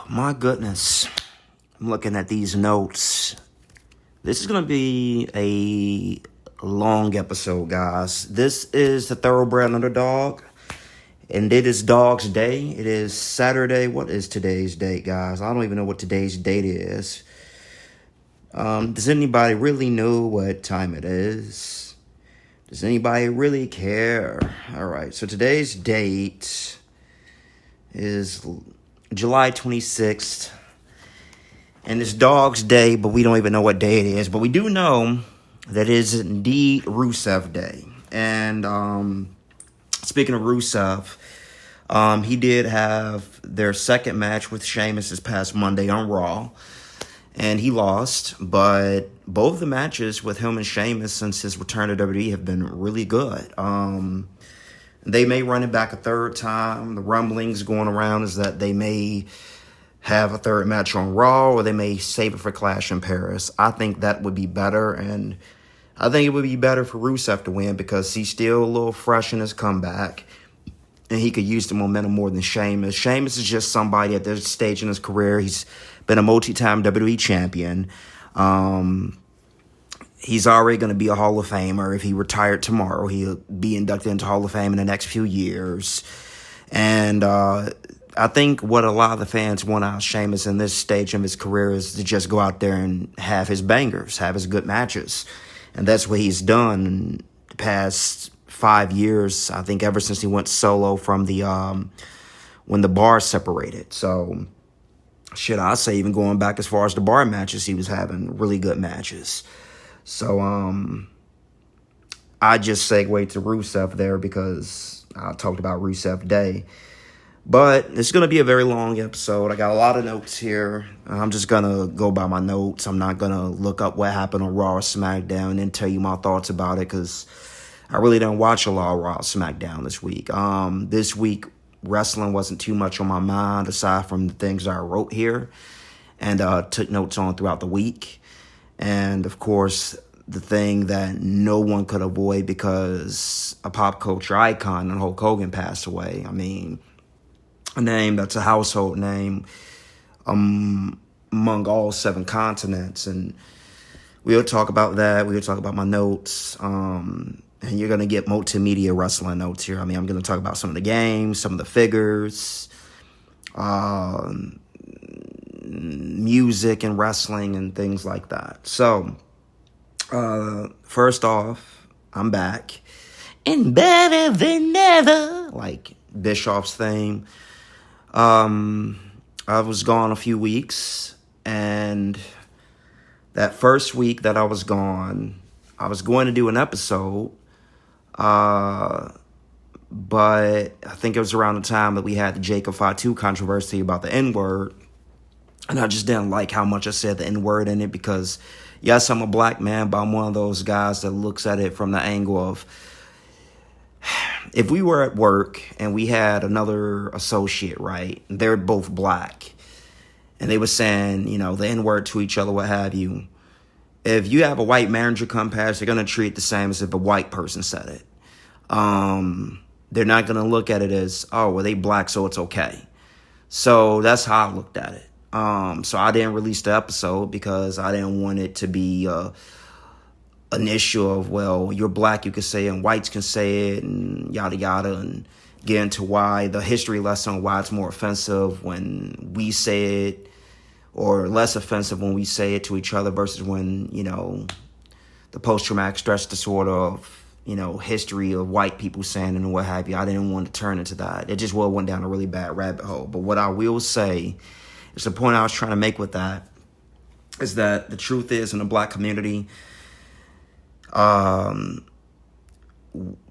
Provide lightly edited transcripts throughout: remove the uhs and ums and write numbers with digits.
My goodness. I'm looking at these notes. This is going to be a long episode, guys. This is the Thoroughbred Underdog, and it is Dog's Day. It is Saturday. What is today's date, guys? I don't even know what today's date is. Does anybody really know what time it is? Does anybody really care? All right, so today's date is July 26th. And it's Dog's Day, but we don't even know what day it is. But we do know that it is indeed Rusev Day. And speaking of Rusev, he did have their second match with Sheamus this past Monday on Raw. And he lost. But both the matches with him and Sheamus since his return to WWE have been really good. They may run it back a third time. The rumblings going around is that they may have a third match on Raw, or they may save it for Clash in Paris. I think that would be better, and I think it would be better for Rusev to win because he's still a little fresh in his comeback, and he could use the momentum more than Sheamus. Sheamus is just somebody at this stage in his career. He's been a multi-time WWE champion. He's already going to be a Hall of Famer. If he retired tomorrow, he'll be inducted into Hall of Fame in the next few years. And I think what a lot of the fans want out of Sheamus in this stage of his career is to just go out there and have his bangers, have his good matches. And that's what he's done in the past 5 years, I think, ever since he went solo from the when the bar separated. So, I say even going back as far as the bar matches, he was having really good matches. So, I just segue to Rusev there because I talked about Rusev Day. But it's going to be a very long episode. I got a lot of notes here. I'm just going to go by my notes. I'm not going to look up what happened on Raw or SmackDown and tell you my thoughts about it because I really didn't watch a lot of Raw or SmackDown this week. This week, wrestling wasn't too much on my mind aside from the things I wrote here and took notes on throughout the week. And, of course, the thing that no one could avoid because a pop culture icon and Hulk Hogan passed away. I mean, a name that's a household name among all 7 continents. And we'll talk about that. We'll talk about my notes. And you're going to get multimedia wrestling notes here. I mean, I'm going to talk about some of the games, some of the figures, music and wrestling and things like that. So, first off, I'm back. And better than ever. Like Bischoff's theme. I was gone a few weeks, and that first week that I was gone, I was going to do an episode, but I think it was around the time that we had the Jacob Fatu controversy about the N-word, and I just didn't like how much I said the N-word in it because, yes, I'm a black man, but I'm one of those guys that looks at it from the angle of, if we were at work and we had another associate, right, and they're both black, and they were saying, the N-word to each other, what have you, if you have a white manager come past, they're going to treat it the same as if a white person said it. They're not going to look at it as, oh, well, they black, so it's okay. So that's how I looked at it. So I didn't release the episode because I didn't want it to be an issue of, well, you're black, you can say it, and whites can say it, and yada, yada, and get into why, the history lesson on why it's more offensive when we say it, or less offensive when we say it to each other versus when, the post-traumatic stress disorder of, history of white people saying it and what have you. I didn't want to turn into that. It just went down a really bad rabbit hole. But what I will say is the point I was trying to make with that is that the truth is in the black community,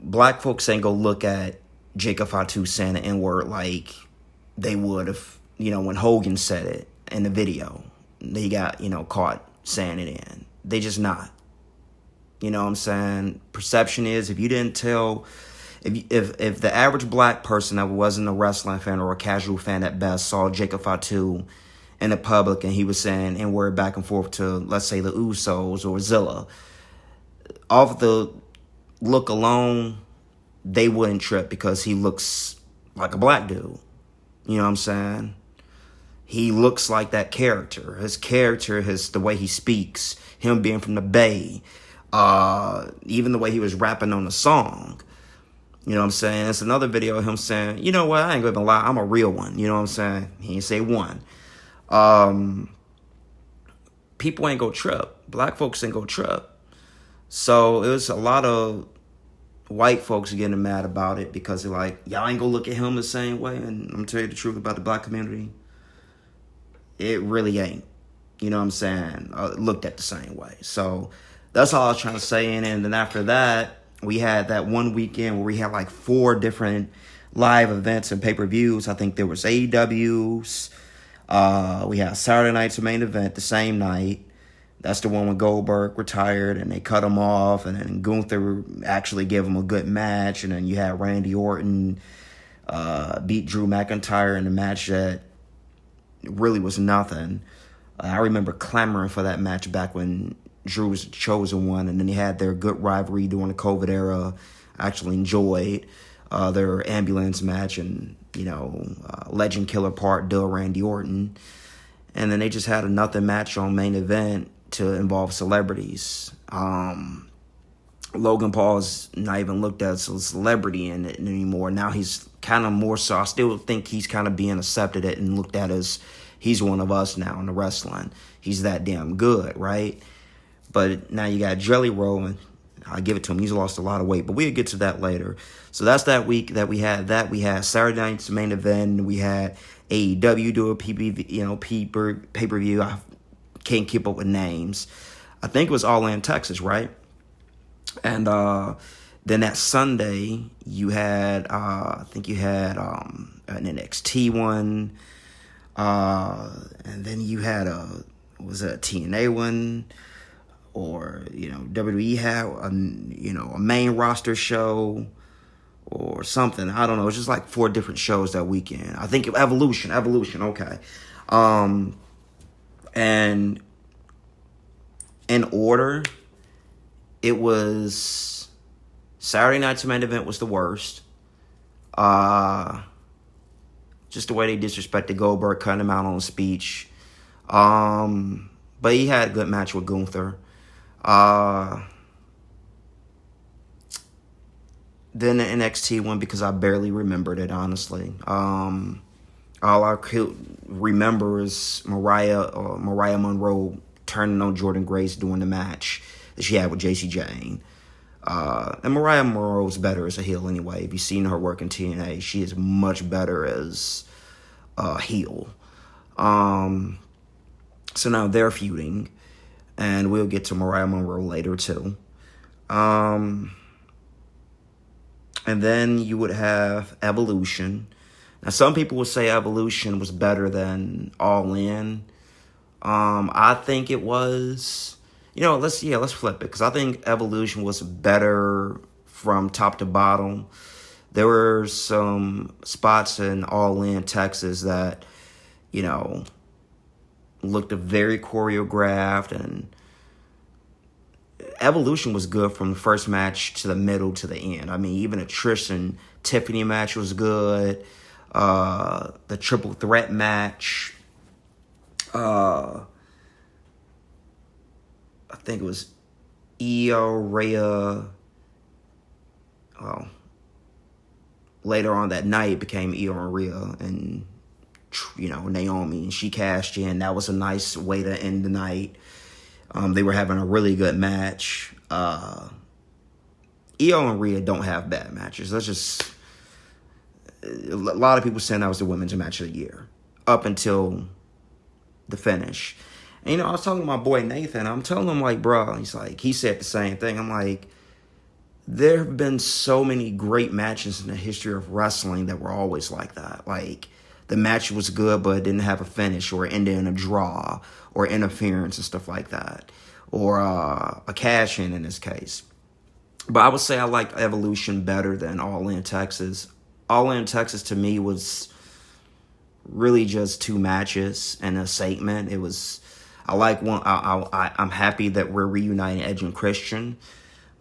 black folks ain't gonna look at Jacob Fatu saying the N-word like they would if, when Hogan said it in the video. They got, caught saying it in. They just not. You know what I'm saying? Perception is if you didn't tell, if the average black person that wasn't a wrestling fan or a casual fan at best saw Jacob Fatu in the public and he was saying N-word back and forth to, let's say, the Usos or Zilla, off the look alone, they wouldn't trip because he looks like a black dude. You know what I'm saying? he looks like that character. His character, the way he speaks, him being from the Bay, even the way he was rapping on the song. You know what I'm saying? It's another video of him saying, you know what, I ain't gonna lie, I'm a real one. You know what I'm saying? He ain't say one. People ain't go trip. Black folks ain't go trip. So it was a lot of white folks getting mad about it because they're like, y'all ain't gonna look at him the same way. And I'm gonna tell you the truth about the black community. It really ain't. You know what I'm saying? Looked at the same way. So that's all I was trying to say. And then after that, we had that one weekend where we had like 4 different live events and pay-per-views. I think there was AEW's. We had Saturday night's main event the same night. That's the one when Goldberg retired and they cut him off. And then Gunther actually gave him a good match. And then you had Randy Orton beat Drew McIntyre in a match that really was nothing. I remember clamoring for that match back when Drew was the chosen one, and then they had their good rivalry during the COVID era. I actually enjoyed their ambulance match and, Legend Killer Part Dill Randy Orton. And then they just had a nothing match on main event to involve celebrities. Logan Paul's not even looked at as a celebrity in it anymore. Now he's kind of more so. I still think he's kind of being accepted it and looked at as he's one of us now in the wrestling. He's that damn good, right? But now you got Jelly Roll, and I give it to him. He's lost a lot of weight, but we'll get to that later. So that's that week that we had that. We had Saturday night's main event. We had AEW do a pay-per-view. I can't keep up with names. I think it was All In Texas, right? And then that Sunday, you had, I think you had an NXT one. And then you had a TNA one. Or, WWE had, a main roster show or something. I don't know. It's just like 4 different shows that weekend. I think Evolution, okay. And in order, it was Saturday night's main event was the worst. Just the way they disrespected Goldberg, cutting him out on a speech. But he had a good match with Gunther. Then the NXT one, because I barely remembered it, honestly. All I could remember is Mariah Monroe turning on Jordan Grace during the match that she had with JC Jane. And Mariah Monroe's better as a heel anyway. If you've seen her work in TNA, she is much better as a heel. So now they're feuding. And we'll get to Mariah Monroe later, too. And then you would have Evolution. Now, some people would say Evolution was better than All In. I think it was. Let's flip it. Because I think Evolution was better from top to bottom. There were some spots in All In Texas that, looked very choreographed, and Evolution was good from the first match to the middle to the end. I mean, even a Trish and Tiffany match was good. The triple threat match, I think it was Io, Rhea. Well, later on that night it became Io and Rhea, and Naomi, and she cashed in. That was a nice way to end the night. They were having a really good match. Io and Rhea don't have bad matches. That's just a lot of people saying that was the women's match of the year up until the finish. And, I was talking to my boy Nathan. I'm telling him, like, bro, he said the same thing. I'm like, there have been so many great matches in the history of wrestling that were always like that. Like, the match was good, but it didn't have a finish, or it ended in a draw, or interference and stuff like that, or a cash-in this case. But I would say I liked Evolution better than All In Texas. All In Texas, to me, was really just 2 matches and a segment. It was, I like one. I'm happy that we're reuniting Edge and Christian,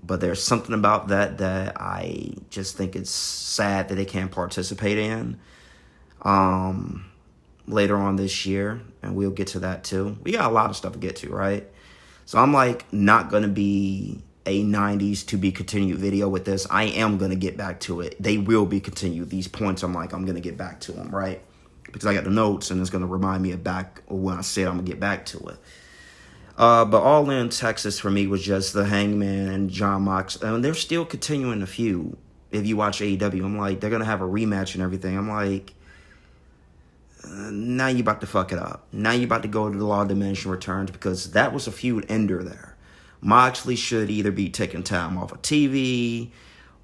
but there's something about that I just think it's sad that they can't participate in. later on this year, and we'll get to that too. We got a lot of stuff to get to, right? So I'm like not going to be a 90s to be continued video with this. I am going to get back to it. They will be continued. These points, I'm going to get back to them, right? Because I got the notes, and it's going to remind me of back when I said I'm going to get back to it. But All In Texas for me was just the Hangman and John Mox. And they're still continuing the feud. If you watch AEW, I'm like, they're going to have a rematch and everything. I'm like, now you about to fuck it up. Now you about to go to the Law of Diminishing Returns, because that was a feud ender there. Moxley should either be taking time off of TV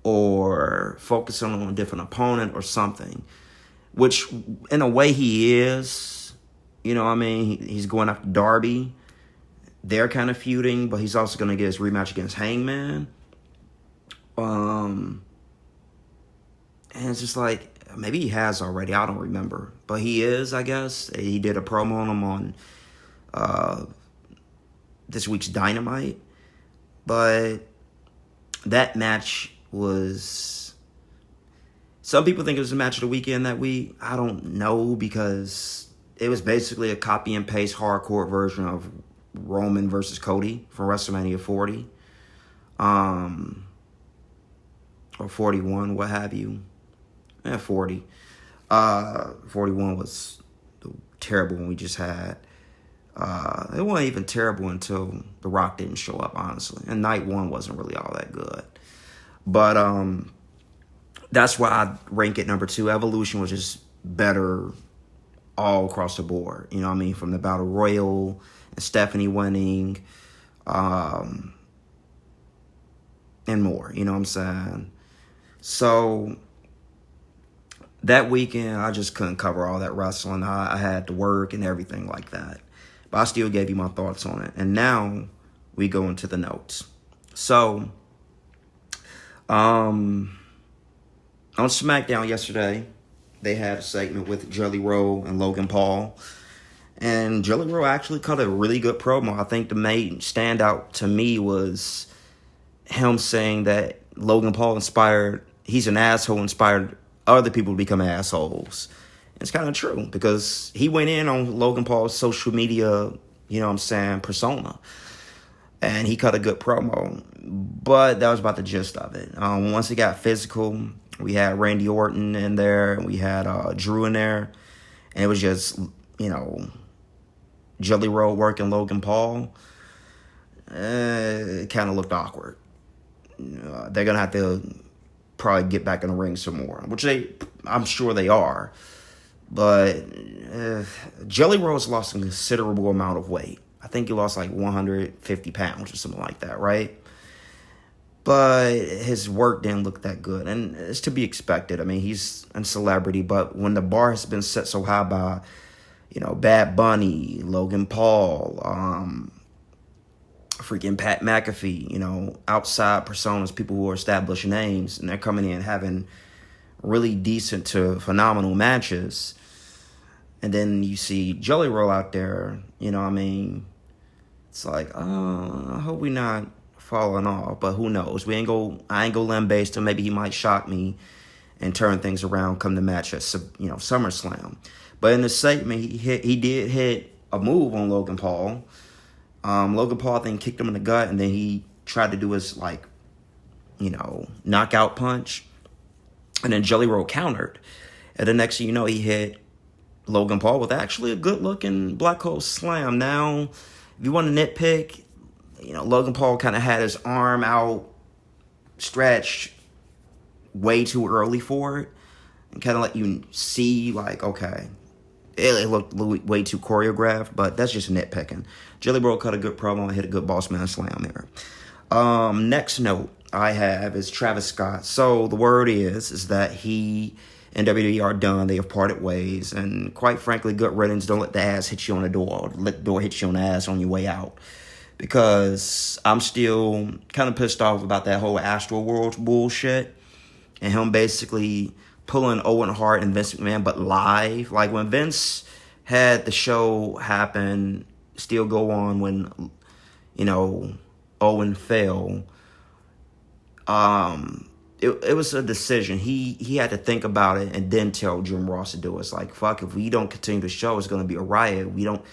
or focusing on a different opponent or something. Which, in a way, he is. You know what I mean? He's going after Darby. They're kind of feuding, but he's also going to get his rematch against Hangman. And it's just like, maybe he has already. I don't remember. But he is, I guess. He did a promo on him on this week's Dynamite. But that match was... Some people think it was a match of the weekend that week. I don't know, because it was basically a copy and paste hardcore version of Roman versus Cody from WrestleMania 40. Or 41, what have you. 40. 41 was the terrible one we just had. It wasn't even terrible until The Rock didn't show up, honestly. And night one wasn't really all that good. But that's why I rank it number 2. Evolution was just better all across the board. You know what I mean? From the Battle Royal and Stephanie winning, and more. You know what I'm saying? So that weekend, I just couldn't cover all that wrestling. I had to work and everything like that. But I still gave you my thoughts on it. And now we go into the notes. So, on SmackDown yesterday, they had a segment with Jelly Roll and Logan Paul. And Jelly Roll actually cut a really good promo. I think the main standout to me was him saying that Logan Paul he's an asshole, inspired other people to become assholes. It's kind of true, because he went in on Logan Paul's social media, you know what I'm saying, persona. And he cut a good promo. But that was about the gist of it. Once it got physical, we had Randy Orton in there, and we had Drew in there. And it was just, you know, Jelly Roll working Logan Paul. It kind of looked awkward. They're going to have to probably get back in the ring some more, which I'm sure they are. But Jelly Roll's lost a considerable amount of weight. I think he lost like 150 pounds or something like that, right? But his work didn't look that good. And it's to be expected. I mean, he's a celebrity. But when the bar has been set so high by, you know, Bad Bunny, Logan Paul, freaking Pat McAfee, you know, outside personas, people who are established names, and they're coming in having really decent to phenomenal matches. And then you see Jelly Roll out there, you know what I mean? It's like, I hope we're not falling off, but who knows? I ain't gonna lambaste him. Maybe he might shock me and turn things around come the match at, you know, SummerSlam. But in the segment, he did hit a move on Logan Paul. Logan Paul, I think, kicked him in the gut, and then he tried to do his, like, you know, knockout punch. And then Jelly Roll countered. And the next thing you know, he hit Logan Paul with actually a good-looking Black Hole Slam. Now, if you want to nitpick, you know, Logan Paul kind of had his arm out, stretched way too early for it. And kind of let you see, like, okay, it looked way too choreographed, but that's just nitpicking. Jelly Roll cut a good promo and hit a good boss man slam there. Next note I have is Travis Scott. So the word is that he and WWE are done. They have parted ways. And quite frankly, good riddance. Don't let the ass hit you on the door. Let the door hit you on the ass on your way out. Because I'm still kind of pissed off about that whole Astro World bullshit. And him basically pulling Owen Hart and Vince McMahon, but live. Like when Vince had the show happen, still go on when, you know, Owen fell. it was a decision. He had to think about it and then tell Jim Ross to do it. It's like, fuck, if we don't continue the show, it's going to be a riot. We don't,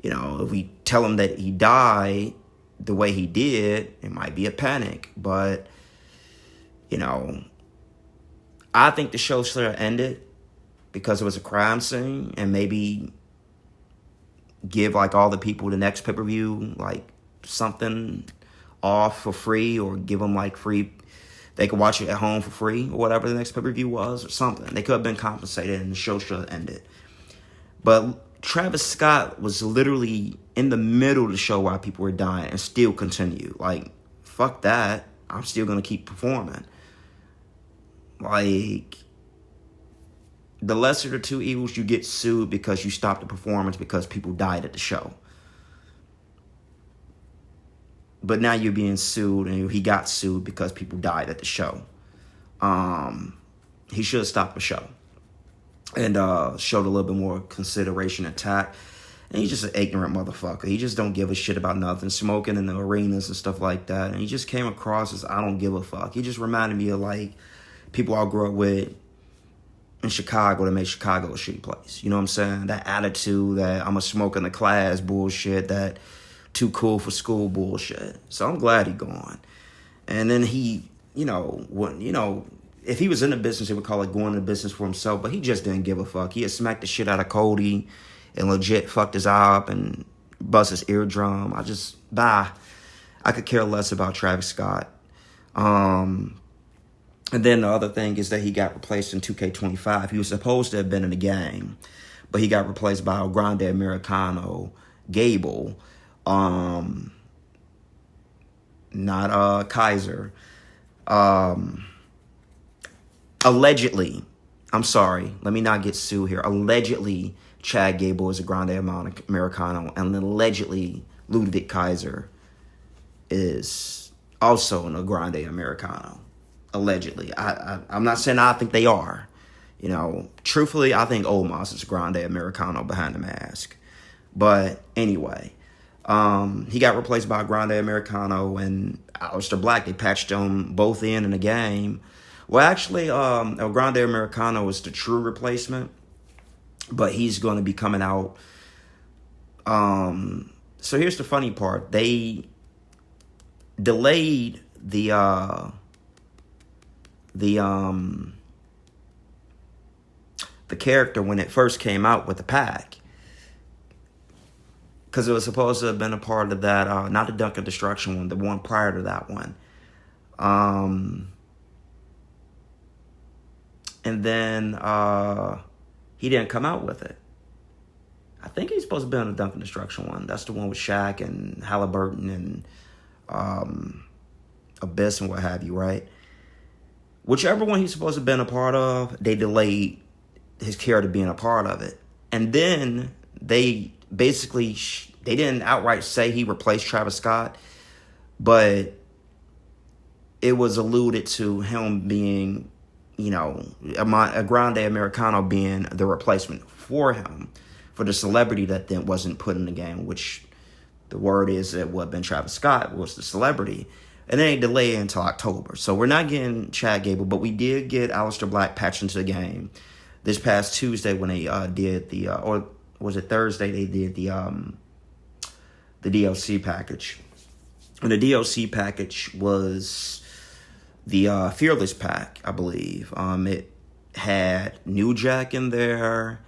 if we tell him that he died the way he did, it might be a panic. But, I think the show should have ended because it was a crime scene, and maybe give like all the people the next pay-per-view like something off for free, or give them like free, they could watch it at home for free or whatever the next pay-per-view was, or something. They could have been compensated and the show should have ended. But Travis Scott was literally in the middle of the show while people were dying and still continued. Like, fuck that. I'm still going to keep performing. Like, the lesser of the two evils, you get sued because you stopped the performance because people died at the show. But now you're being sued, and he got sued because people died at the show. He should have stopped the show and showed a little bit more consideration and tact. And he's just an ignorant motherfucker. He just don't give a shit about nothing, smoking in the arenas and stuff like that. And he just came across as, I don't give a fuck. He just reminded me of like people I grew up with in Chicago that made Chicago a shitty place. You know what I'm saying? That attitude, that I'm a smoke in the class bullshit, that too cool for school bullshit. So I'm glad he gone. And then he, if he was in the business, he would call it going into business for himself, but he just didn't give a fuck. He had smacked the shit out of Cody and legit fucked his eye up and bust his eardrum. I could care less about Travis Scott. And then the other thing is that he got replaced in 2K25. He was supposed to have been in the game, but he got replaced by El Grande Americano, Gable, not Kaiser. Allegedly, I'm sorry, let me not get sued here. Allegedly, Chad Gable is a Grande Americano, and allegedly Ludwig Kaiser is also a Grande Americano. Allegedly. I'm not saying I think they are. Truthfully, I think Omos is a Grande Americano behind the mask. But anyway, he got replaced by a Grande Americano and Aleister Black. They patched them both in the game. Well, actually, El Grande Americano is the true replacement, but he's going to be coming out. So here's the funny part. They delayed the character when it first came out with the pack, because it was supposed to have been a part of that, not the Dunk of Destruction one, the one prior to that one. And then he didn't come out with it. I think he's supposed to be on the Dunk of Destruction one. That's the one with Shaq and Halliburton and Abyss and what have you, right? Whichever one he's supposed to have been a part of, they delayed his character being a part of it. And then they basically, they didn't outright say he replaced Travis Scott, but it was alluded to him being, a Grande Americano being the replacement for him, for the celebrity that then wasn't put in the game, which the word is that what been Travis Scott was the celebrity. And then they delayed it until October. So we're not getting Chad Gable, but we did get Aleister Black patched into the game this past Tuesday when they did the, or was it Thursday, they did the DLC package. And the DLC package was the Fearless pack, I believe. It had New Jack in there,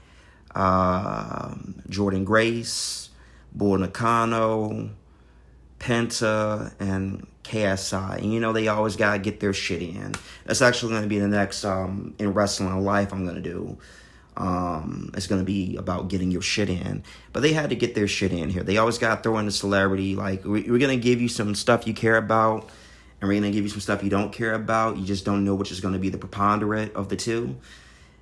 Jordan Grace, Bull Nakano, Penta, and KSI. And they always got to get their shit in. That's actually going to be the next In Wrestling Life I'm going to do. It's going to be about getting your shit in. But they had to get their shit in here. They always got to throw in the celebrity. Like, we're going to give you some stuff you care about, and we're going to give you some stuff you don't care about. You just don't know which is going to be the preponderant of the two.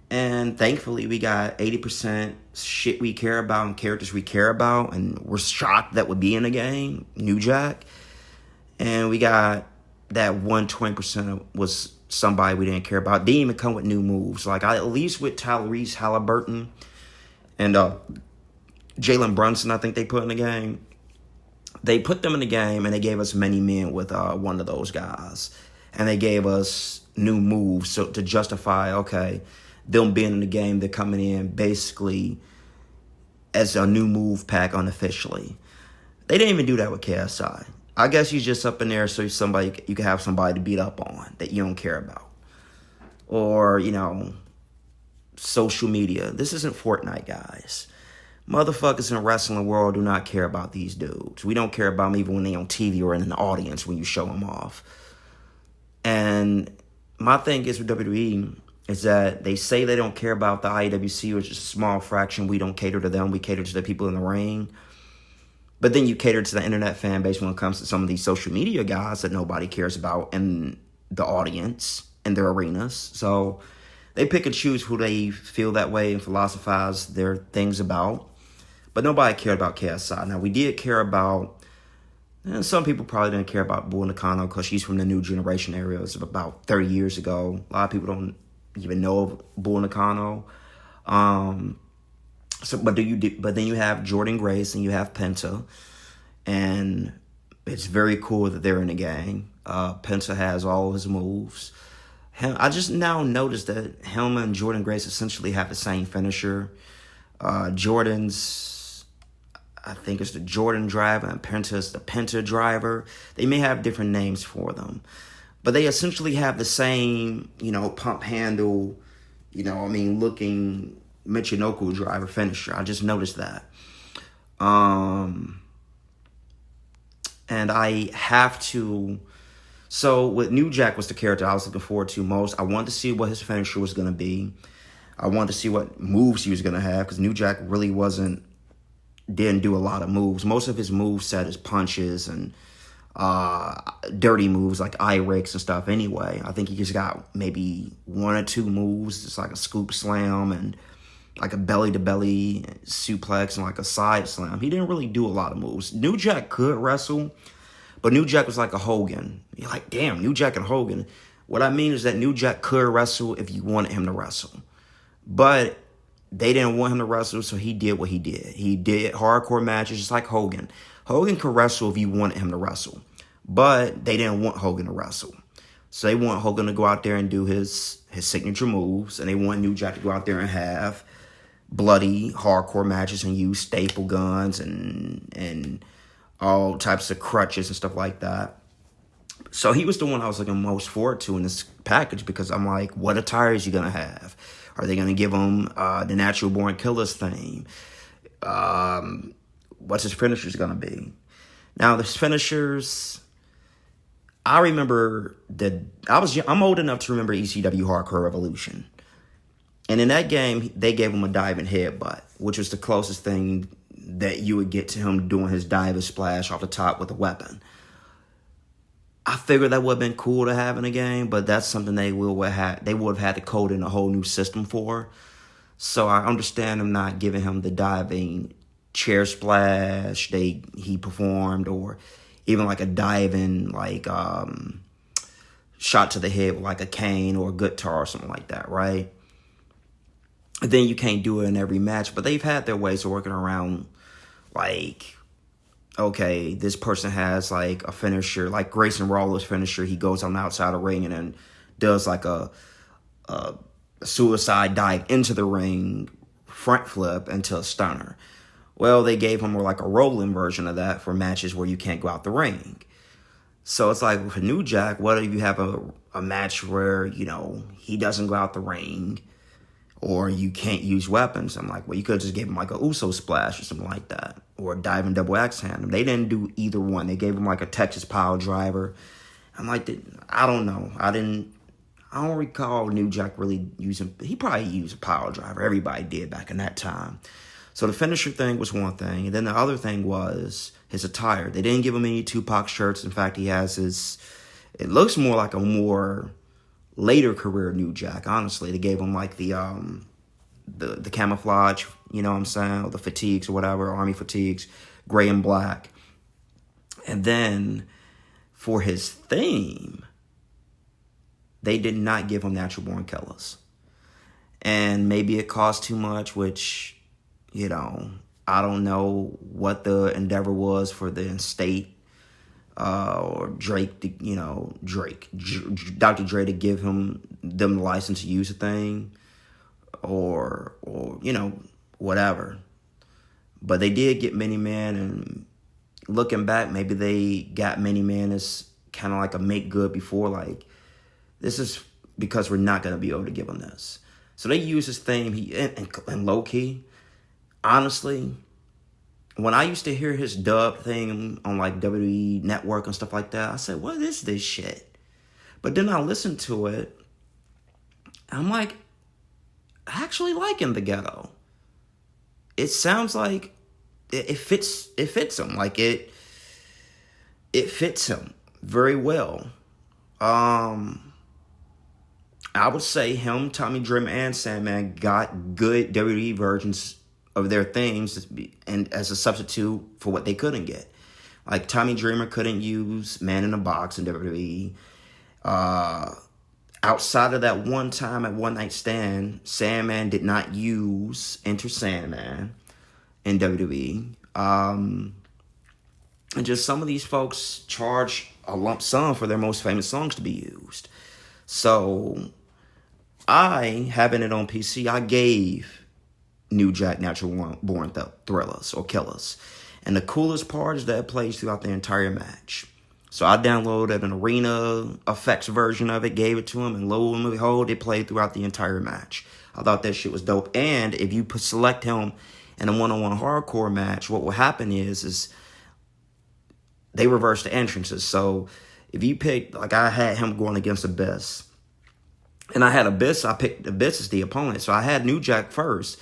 And thankfully, we got 80% shit we care about and characters we care about, and we're shocked that would be in the game, New Jack. And we got that 120% was somebody we didn't care about. Didn't even come with new moves. Like, at least with Tyrese Halliburton and Jalen Brunson, I think they put in the game. They put them in the game, and they gave us many men with one of those guys. And they gave us new moves so to justify, okay, them being in the game, they're coming in basically as a new move pack unofficially. They didn't even do that with KSI. I guess he's just up in there so you can have somebody to beat up on that you don't care about. Or, social media. This isn't Fortnite, guys. Motherfuckers in the wrestling world do not care about these dudes. We don't care about them even when they're on TV or in the audience when you show them off. And my thing is with WWE is that they say they don't care about the IWC, which is a small fraction. We don't cater to them. We cater to the people in the ring. But then you cater to the internet fan base when it comes to some of these social media guys that nobody cares about in the audience, in their arenas. So they pick and choose who they feel that way and philosophize their things about. But nobody cared about KSI. Now, we did care about, and some people probably didn't care about Bull Nakano because she's from the new generation era. It was about 30 years ago. A lot of people don't even know of Bull Nakano. But then you have Jordynne Grace and you have Penta. And it's very cool that they're in the gang. Penta has all his moves. I just now noticed that Helma and Jordynne Grace essentially have the same finisher. Jordan's, I think it's the Jordan driver, and Penta's the Penta driver. They may have different names for them. But they essentially have the same, pump handle, looking Michinoku driver finisher. I just noticed that. And I have to... So with New Jack was the character I was looking forward to most. I wanted to see what his finisher was going to be. I wanted to see what moves he was going to have because New Jack really didn't do a lot of moves. Most of his moves set is punches and dirty moves like eye rakes and stuff anyway. I think he just got maybe one or two moves. It's like a scoop slam and like a belly-to-belly suplex and like a side slam. He didn't really do a lot of moves. New Jack could wrestle, but New Jack was like a Hogan. You're like, damn, New Jack and Hogan. What I mean is that New Jack could wrestle if you wanted him to wrestle. But they didn't want him to wrestle, so he did what he did. He did hardcore matches just like Hogan. Hogan could wrestle if you wanted him to wrestle. But they didn't want Hogan to wrestle. So they want Hogan to go out there and do his signature moves. And they want New Jack to go out there and have bloody hardcore matches and use staple guns and all types of crutches and stuff like that. So he was the one I was looking most forward to in this package because I'm like, what attire is he going to have? Are they going to give him the Natural Born Killers theme? What's his finishers going to be? Now, the finishers, I remember that I'm old enough to remember ECW Hardcore Revolution. And in that game, they gave him a diving headbutt, which was the closest thing that you would get to him doing his dive splash off the top with a weapon. I figured that would have been cool to have in a game, but that's something they would have had to code in a whole new system for. So I understand them not giving him the diving chair splash he performed, or even like a diving shot to the head with like a cane or a guitar or something like that, right? And then you can't do it in every match, but they've had their ways of working around, like, okay, this person has like a finisher, like Grayson Waller's finisher. He goes on the outside of the ring and then does like a suicide dive into the ring, front flip into a stunner. Well, they gave him more like a rolling version of that for matches where you can't go out the ring. So it's like with New Jack, what if you have a match where, he doesn't go out the ring or you can't use weapons? I'm like, well, you could have just gave him like a Uso splash or something like that, or a diving double axe handle. They didn't do either one. They gave him like a Texas pile driver. I'm like, I don't know. I don't recall New Jack really using, he probably used a pile driver. Everybody did back in that time. So the finisher thing was one thing. And then the other thing was his attire. They didn't give him any Tupac shirts. In fact, he has it looks more like a more later career New Jack, honestly. They gave him like the camouflage, you know what I'm saying, or the fatigues or whatever, army fatigues, gray and black. And then for his theme, they did not give him Natural Born Killers. And maybe it cost too much, which, I don't know what the endeavor was for the estate or Drake, Dr. Dre to give them the license to use a thing, or whatever. But they did get Many Man, and looking back, maybe they got Many Man as kind of like a make good before, like, this is because we're not going to be able to give him this. So they use his theme, and low key, honestly, when I used to hear his dub thing on like WWE Network and stuff like that, I said, what is this shit? But then I listened to it, I'm like, I actually like In the Ghetto. It sounds like it fits him. Like it fits him very well. I would say him, Tommy Dreamer, and Sandman got good WWE versions of their themes and as a substitute for what they couldn't get. Like Tommy Dreamer couldn't use Man in a Box in WWE. Outside of that one time at One Night Stand, Sandman did not use Enter Sandman in WWE. And just some of these folks charge a lump sum for their most famous songs to be used. So I, having it on PC, I gave New Jack Natural Born Thrillers or Killers. And the coolest part is that it plays throughout the entire match. So I downloaded an arena effects version of it, gave it to him, and lo and behold, it played throughout the entire match. I thought that shit was dope. And if you select him in a one-on-one hardcore match, what will happen is they reverse the entrances. So if you pick, like I had him going against Abyss, and I had Abyss, I picked Abyss as the opponent. So I had New Jack first.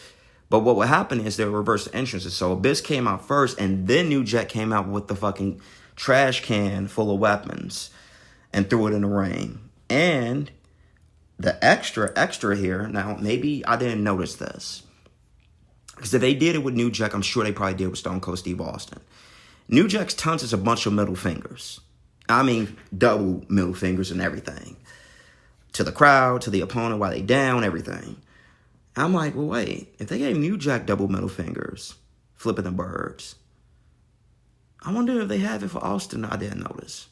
But what would happen is they reverse the entrances. So Abyss came out first, and then New Jack came out with the fucking trash can full of weapons and threw it in the ring. And the extra here, now maybe I didn't notice this, because if they did it with New Jack, I'm sure they probably did with Stone Cold Steve Austin. New Jack's tons is a bunch of middle fingers. I mean, double middle fingers and everything. To the crowd, to the opponent while they down, everything. I'm like, well, wait, if they gave New Jack double middle fingers, flipping the birds, I wonder if they have it for Austin. I didn't notice.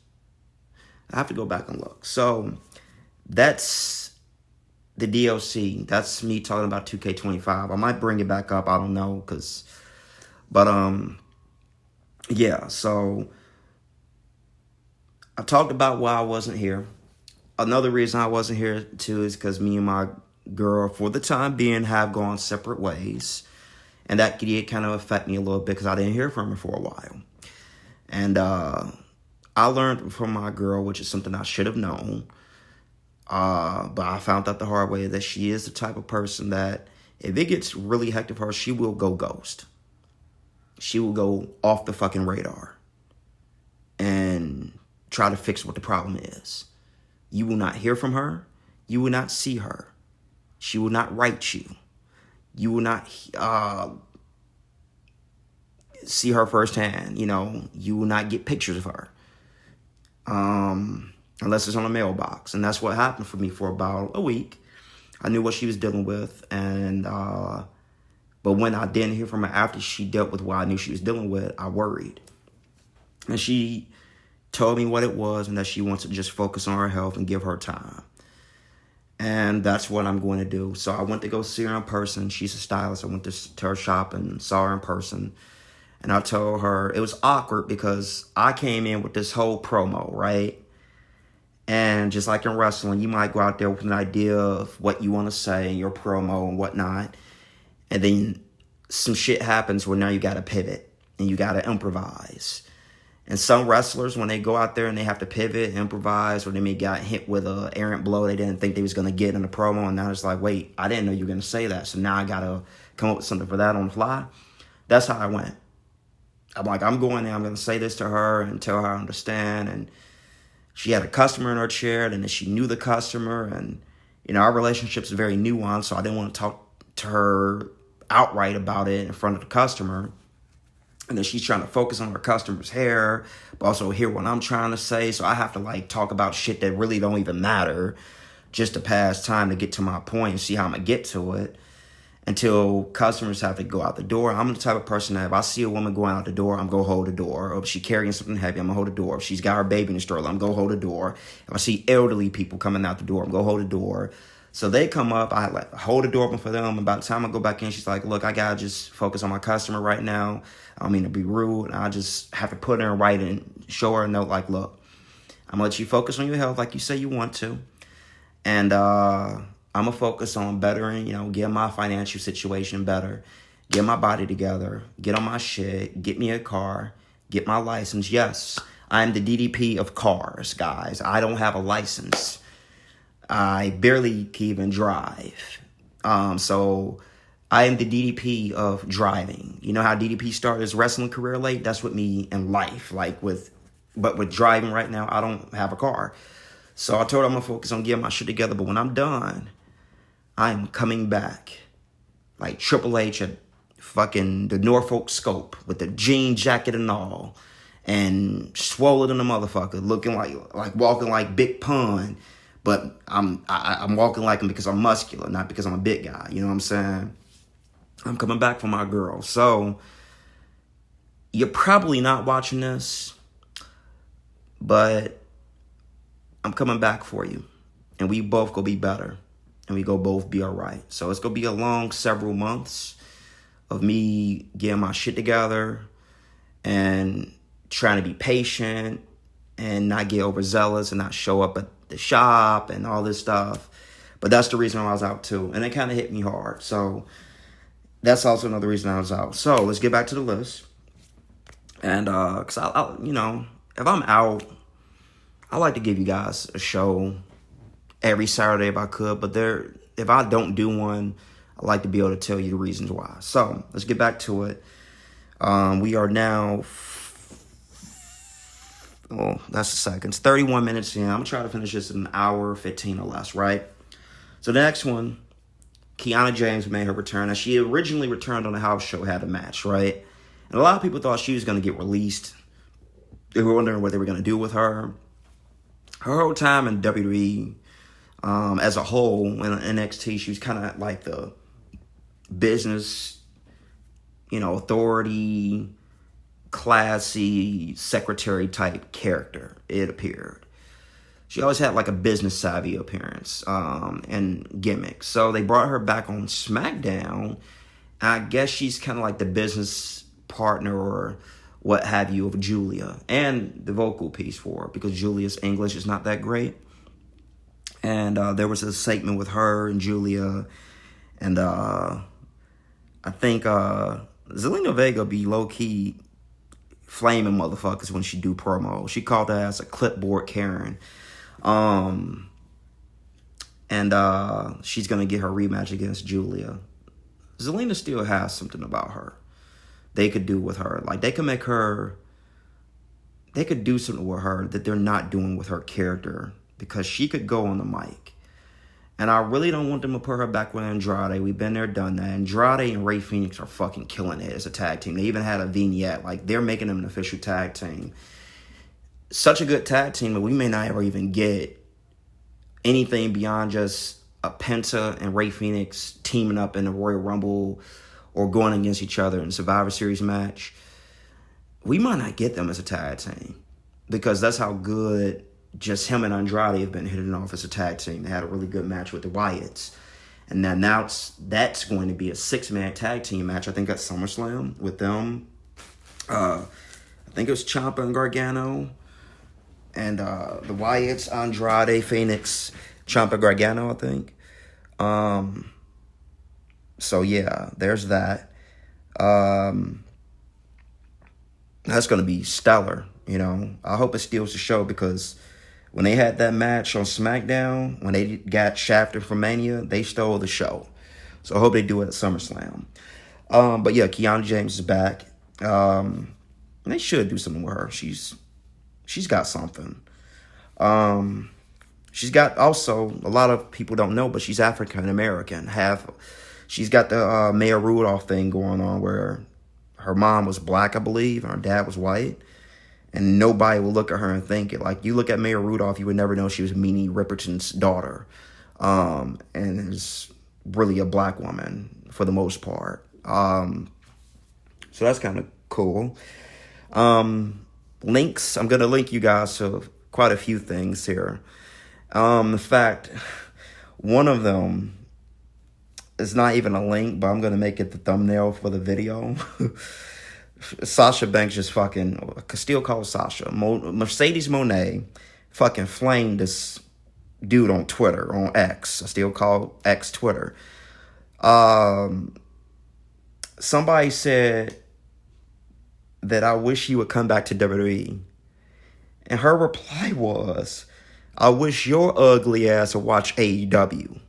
I have to go back and look. So that's the DLC. That's me talking about 2K25. I might bring it back up. I don't know, yeah. So I talked about why I wasn't here. Another reason I wasn't here too is because me and my girl, for the time being, have gone separate ways, and that did kind of affect me a little bit because I didn't hear from her for a while. And I learned from my girl, which is something I should have known, but I found out the hard way, that she is the type of person that if it gets really hectic for her, she will go ghost. She will go off the fucking radar and try to fix what the problem is. You will not hear from her. You will not see her. She will not write you. You will not see her firsthand. You will not get pictures of her. Unless it's on a mailbox. And that's what happened for me for about a week. I knew what she was dealing with. And but when I didn't hear from her after she dealt with what I knew she was dealing with, I worried. And she told me what it was, and that she wants to just focus on her health and give her time. And that's what I'm going to do. So I went to go see her in person. She's a stylist. I went to her shop and saw her in person. And I told her, it was awkward because I came in with this whole promo, right? And just like in wrestling, you might go out there with an idea of what you want to say in your promo and whatnot. And then some shit happens where now you got to pivot and you got to improvise. And some wrestlers, when they go out there and they have to pivot, improvise, or they may got hit with an errant blow they didn't think they was going to get in the promo, and now it's like, wait, I didn't know you were going to say that, so now I got to come up with something for that on the fly. That's how I went. I'm like, I'm going there, I'm going to say this to her and tell her I understand. And she had a customer in her chair, and then she knew the customer, and our relationship's very nuanced, so I didn't want to talk to her outright about it in front of the customer. And then she's trying to focus on her customer's hair, but also hear what I'm trying to say. So I have to talk about shit that really don't even matter just to pass time to get to my point and see how I'm going to get to it. until customers have to go out the door. I'm the type of person that if I see a woman going out the door, I'm going to hold the door. Or if she's carrying something heavy, I'm going to hold the door. If she's got her baby in the stroller, I'm going to hold the door. If I see elderly people coming out the door, I'm going to hold the door. So they come up, I like hold the door open for them. And by the time I go back in, she's like, look, I got to just focus on my customer right now. I don't mean to be rude. I just have to put her in writing, show her a note like, look, I'm going to let you focus on your health like you say you want to. And I'm going to focus on bettering, getting my financial situation better, get my body together, get on my shit, get me a car, get my license. Yes, I'm the DDP of cars, guys. I don't have a license. I barely can even drive. So I am the DDP of driving. You know how DDP started his wrestling career late? That's with me in life. But with driving right now, I don't have a car. So I told her I'm going to focus on getting my shit together. But when I'm done, I'm coming back like Triple H at fucking the Norfolk Scope with the jean jacket and all, and swollen in the motherfucker, looking like walking like Big Pun. But I'm walking like him because I'm muscular, not because I'm a big guy. You know what I'm saying? I'm coming back for my girl. So you're probably not watching this, but I'm coming back for you. And we both gonna be better. And we go both be all right. So it's gonna be a long several months of me getting my shit together and trying to be patient and not get overzealous and not show up at the shop and all this stuff. But that's the reason I was out too. And it kind of hit me hard. So that's also another reason I was out. So let's get back to the list. And cause I if I'm out, I like to give you guys a show every Saturday if I could. But if I don't do one, I like to be able to tell you the reasons why. So let's get back to it. We are now, that's the seconds, 31 minutes in. I'm going to try to finish this in an hour, 15 or less, right? So the next one, Kiana James made her return. Now, she originally returned on the house show, had a match, right? And a lot of people thought she was going to get released. They were wondering what they were going to do with her. Her whole time in WWE, as a whole, in NXT, she was kind of like the business, authority, classy, secretary type character, it appeared. She always had like a business savvy appearance and gimmick. So they brought her back on SmackDown. And I guess she's kind of like the business partner or what have you of Julia, and the vocal piece for her, because Julia's English is not that great. And there was a segment with her and Julia, and I think Zelina Vega be low-key flaming motherfuckers when she do promo. She called her ass a clipboard Karen. And she's going to get her rematch against Julia. Zelina still has something about her they could do with her. Like, they could do something with her that they're not doing with her character, because she could go on the mic. And I really don't want them to put her back with Andrade. We've been there, done that. Andrade and Rey Fenix are fucking killing it as a tag team. They even had a vignette. Like, they're making them an official tag team. Such a good tag team that we may not ever even get anything beyond just a Penta and Rey Fenix teaming up in the Royal Rumble or going against each other in a Survivor Series match. We might not get them as a tag team, because that's how good just him and Andrade have been hitting off as a tag team. They had a really good match with the Wyatts. And then now that's going to be a 6-man tag team match. I think at SummerSlam with them. I think it was Ciampa and Gargano. And the Wyatts, Andrade, Phoenix, Ciampa, Gargano, I think. So yeah, there's that. That's going to be stellar, I hope it steals the show, because when they had that match on SmackDown, when they got shafted from Mania, they stole the show. So I hope they do it at SummerSlam. But yeah, Kiana James is back. They should do something with her. She's got something. She's got also, a lot of people don't know, but she's African American. She's got the Maya Rudolph thing going on, where her mom was black, I believe, and her dad was white. And nobody will look at her and think it. Like, you look at Maya Rudolph, you would never know she was Minnie Riperton's daughter. And is really a black woman. for the most part. So that's kind of cool. Links. I'm gonna link you guys to quite a few things here. In fact, one of them is not even a link, but I'm gonna make it the thumbnail for the video. Sasha Banks just fucking, I still call Sasha, Mercedes Moné fucking flamed this dude on Twitter, on X. I still call X Twitter. Somebody said that I wish you would come back to WWE. And her reply was, I wish your ugly ass would watch AEW.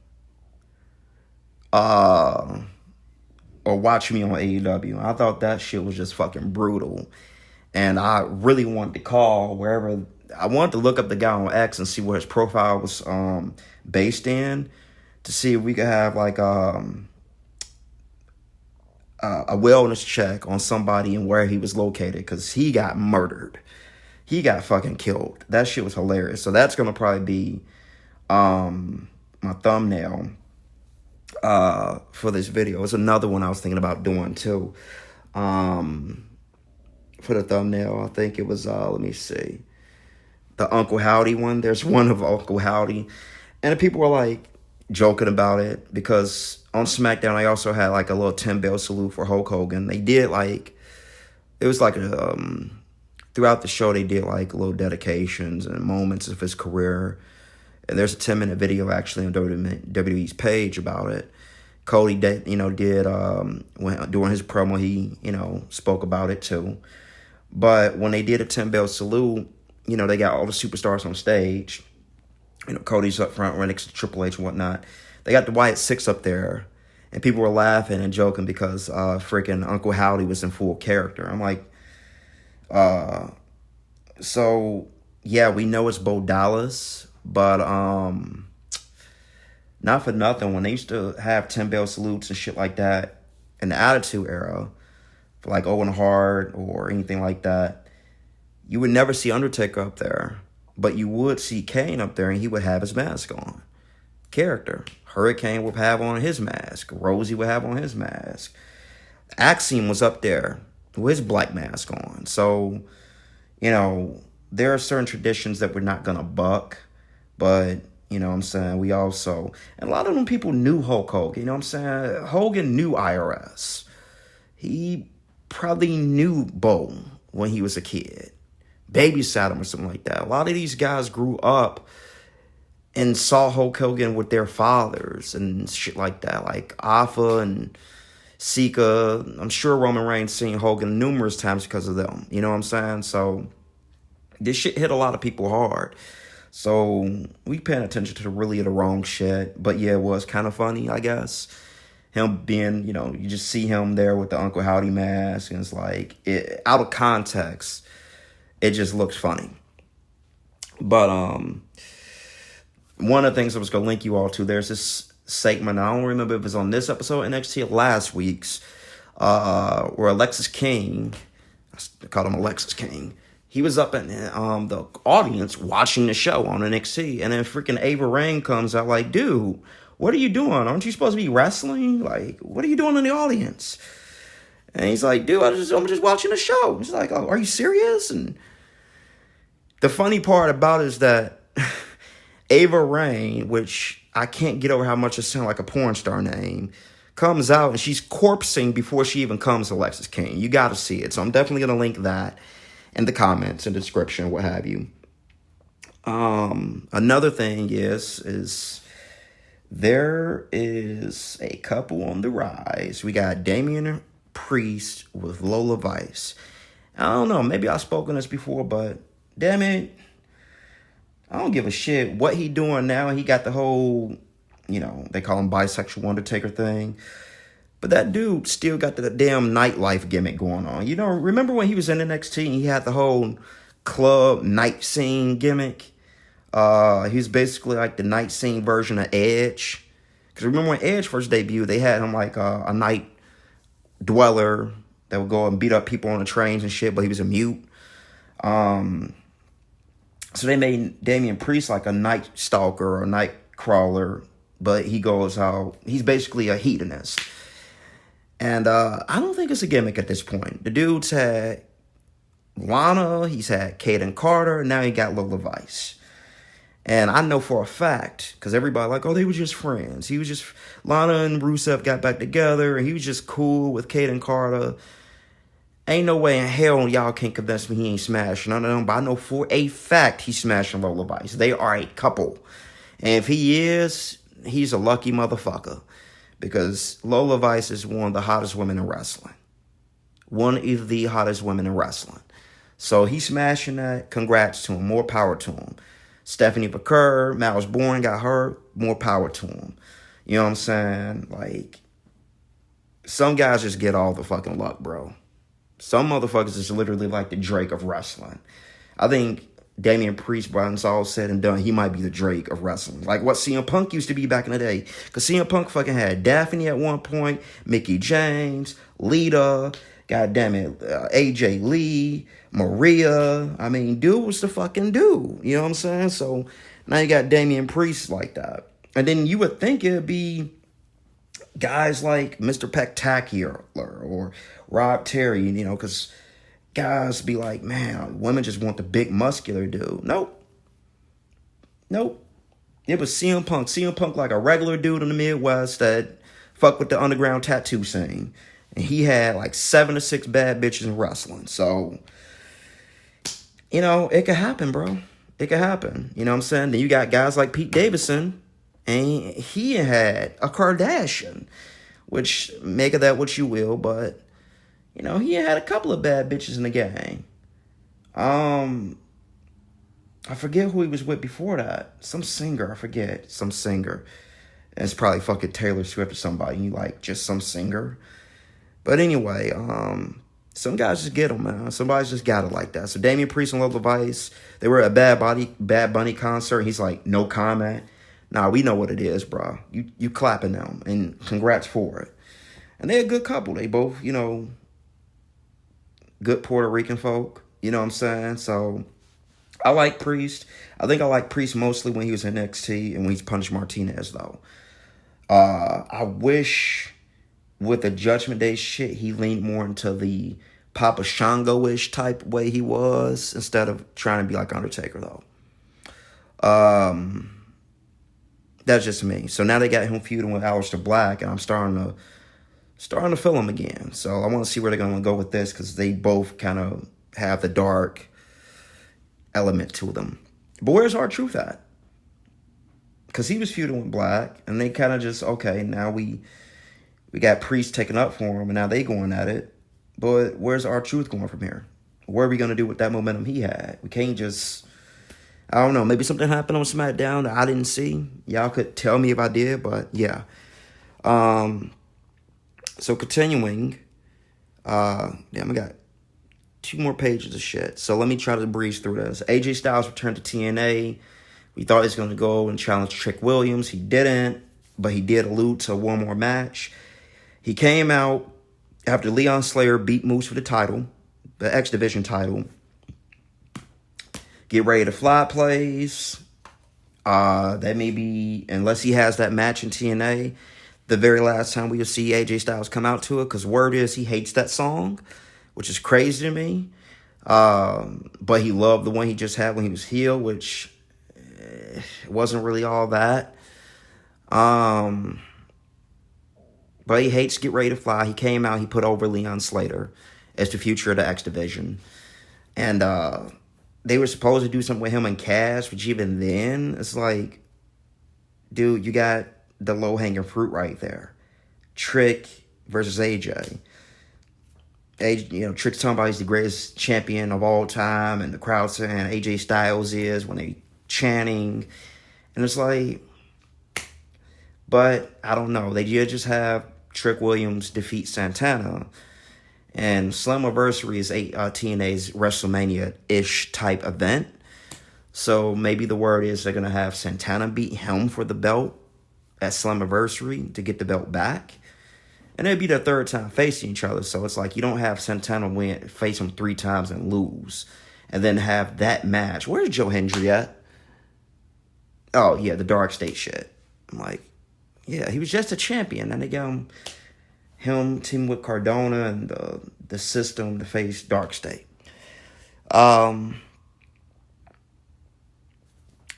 Or watch me on AEW. I thought that shit was just fucking brutal. And I really wanted to call wherever. I wanted to look up the guy on X and see what his profile was based in, to see if we could have like a wellness check on somebody and where he was located, because he got murdered. He got fucking killed. That shit was hilarious. So that's gonna probably be my thumbnail for this video. It's another one I was thinking about doing too. For the thumbnail, I think it was let me see, the Uncle Howdy one. There's one of Uncle Howdy, and the people were like joking about it, because on SmackDown I also had like a little 10-bell salute for Hulk Hogan. They did like, it was like a throughout the show they did like little dedications and moments of his career. And there's a 10-minute video actually on WWE's page about it. Cody did during his promo, he, spoke about it too. But when they did a 10-bell salute, they got all the superstars on stage. Cody's up front right next to Triple H and whatnot. They got the Wyatt Six up there, and people were laughing and joking because freaking Uncle Howdy was in full character. I'm like, so yeah, we know it's Bo Dallas, but not for nothing, when they used to have 10-bell salutes and shit like that in the Attitude Era, for like Owen Hart or anything like that, you would never see Undertaker up there, but you would see Kane up there, and he would have his mask on. Character. Hurricane would have on his mask. Rosie would have on his mask. Axiom was up there with his black mask on. So, there are certain traditions that we're not going to buck, but, what I'm saying, we also, and a lot of them people knew Hulk Hogan, what I'm saying? Hogan knew IRS. He probably knew Bo when he was a kid. Babysat him or something like that. A lot of these guys grew up and saw Hulk Hogan with their fathers and shit like that, like Alpha and Sika. I'm sure Roman Reigns seen Hogan numerous times because of them. You know what I'm saying? So this shit hit a lot of people hard. So we paying attention to really the wrong shit. But yeah, it was kind of funny, I guess. Him being, you just see him there with the Uncle Howdy mask, and it's like, out of context, it just looks funny. But one of the things I was going to link you all to, there's this segment, I don't remember if it was on this episode NXT or last week's, where Alexis King, I called him Alexis King, he was up in the audience watching the show on NXT, and then freaking Ava Raine comes out like, dude, what are you doing? Aren't you supposed to be wrestling? Like, what are you doing in the audience? And he's like, dude, I'm just watching the show. He's like, oh, are you serious? And the funny part about it is that Ava Raine, which I can't get over how much it sounds like a porn star name, comes out and she's corpsing before she even comes to Alexis King. You got to see it. So I'm definitely going to link that in the comments and description, what have you. Another thing is there is a couple on the rise. We got Damian Priest with Lola Vice. I don't know, maybe I've spoken this before, but damn it, I don't give a shit what he doing now. He got the whole, they call him bisexual Undertaker thing. But that dude still got the damn nightlife gimmick going on. Remember when he was in NXT and he had the whole club night scene gimmick? He was basically like the night scene version of Edge. Because remember when Edge first debuted, they had him like a night dweller that would go and beat up people on the trains and shit, but he was a mute. So they made Damian Priest like a night stalker or a night crawler, but he goes out, he's basically a hedonist. And I don't think it's a gimmick at this point. The dude's had Lana, he's had Kaden Carter, and now he got Lola Vice. And I know for a fact, because everybody like, oh, they were just friends. Lana and Rusev got back together, and he was just cool with Kaden Carter. Ain't no way in hell y'all can't convince me he ain't smashing none of them, but I know for a fact he's smashing Lola Vice. They are a couple. And if he is, he's a lucky motherfucker. Because Lola Vice is one of the hottest women in wrestling. One of the hottest women in wrestling. So he's smashing that. Congrats to him. More power to him. Stephanie McCurr, Miles Bourne got hurt. More power to him. You know what I'm saying? Like, some guys just get all the fucking luck, bro. Some motherfuckers is literally like the Drake of wrestling. I think Damian Priest, bro, when it's all said and done, he might be the Drake of wrestling. Like what CM Punk used to be back in the day. Because CM Punk fucking had Daphne at one point, Mickey James, Lita, goddammit, AJ Lee, Maria. I mean, dude was the fucking dude. You know what I'm saying? So now you got Damian Priest like that. And then you would think it'd be guys like Mr. Spectacular or Rob Terry, you know, because guys be like, man, women just want the big muscular dude. Nope. It was CM Punk. CM Punk like a regular dude in the Midwest that fucked with the underground tattoo scene. And he had like 7 to 6 bad bitches in wrestling. So, you know, it could happen, bro. It could happen. You know what I'm saying? Then you got guys like Pete Davidson. And he had a Kardashian. Which, make of that what you will, but you know, he had a couple of bad bitches in the gang. I forget who he was with before that. Some singer. And it's probably fucking Taylor Swift or somebody. You like just some singer. But anyway, some guys just get them, man. Somebody's just got it like that. So Damian Priest and Lola Vice, they were at a Bad Bunny concert. He's like, no comment. Nah, we know what it is, bro. You clapping them. And congrats for it. And they're a good couple. They both, you know, good Puerto Rican folk, you know what I'm saying? So, I like Priest. I think I like Priest mostly when he was in NXT and when he's punched Martinez, though. I wish with the Judgment Day shit, he leaned more into the Papa Shango-ish type way he was instead of trying to be like Undertaker, though. That's just me. So now they got him feuding with Aleister Black, and I'm starting to feel him again. So I want to see where they're going to go with this because they both kind of have the dark element to them. But where's R-Truth at? Because he was feuding with Black, and they kind of just, okay, now we got Priest taking up for him, and now they going at it. But where's R-Truth going from here? What are we going to do with that momentum he had? We can't just, I don't know, maybe something happened on SmackDown that I didn't see. Y'all could tell me if I did, but yeah. So continuing, damn, I got 2 more pages of shit. So let me try to breeze through this. AJ Styles returned to TNA. We thought he was going to go and challenge Trick Williams. He didn't, but he did allude to one more match. He came out after Leon Slayer beat Moose for the title, the X Division title. Get ready to fly plays. That may be, unless he has that match in TNA, the very last time we'll see AJ Styles come out to it, because word is he hates that song, which is crazy to me. But he loved the one he just had when he was heel, which wasn't really all that. But he hates Get Ready to Fly. He came out, he put over Leon Slater as the future of the X Division. And they were supposed to do something with him and Cass, which even then, it's like, dude, you got the low-hanging fruit right there. Trick versus AJ. Trick's talking about he's the greatest champion of all time, and the crowd saying AJ Styles is when they chanting. And it's like, but I don't know. They did just have Trick Williams defeat Santana. And Slammiversary is TNA's WrestleMania-ish type event. So maybe the word is they're going to have Santana beat him for the belt at Slammiversary to get the belt back. And it'd be their third time facing each other. So it's like you don't have Santana face him 3 times and lose. And then have that match. Where's Joe Hendry at? Oh, yeah, the Dark State shit. I'm like, yeah, he was just a champion. And they got him teaming with Cardona and the system to face Dark State.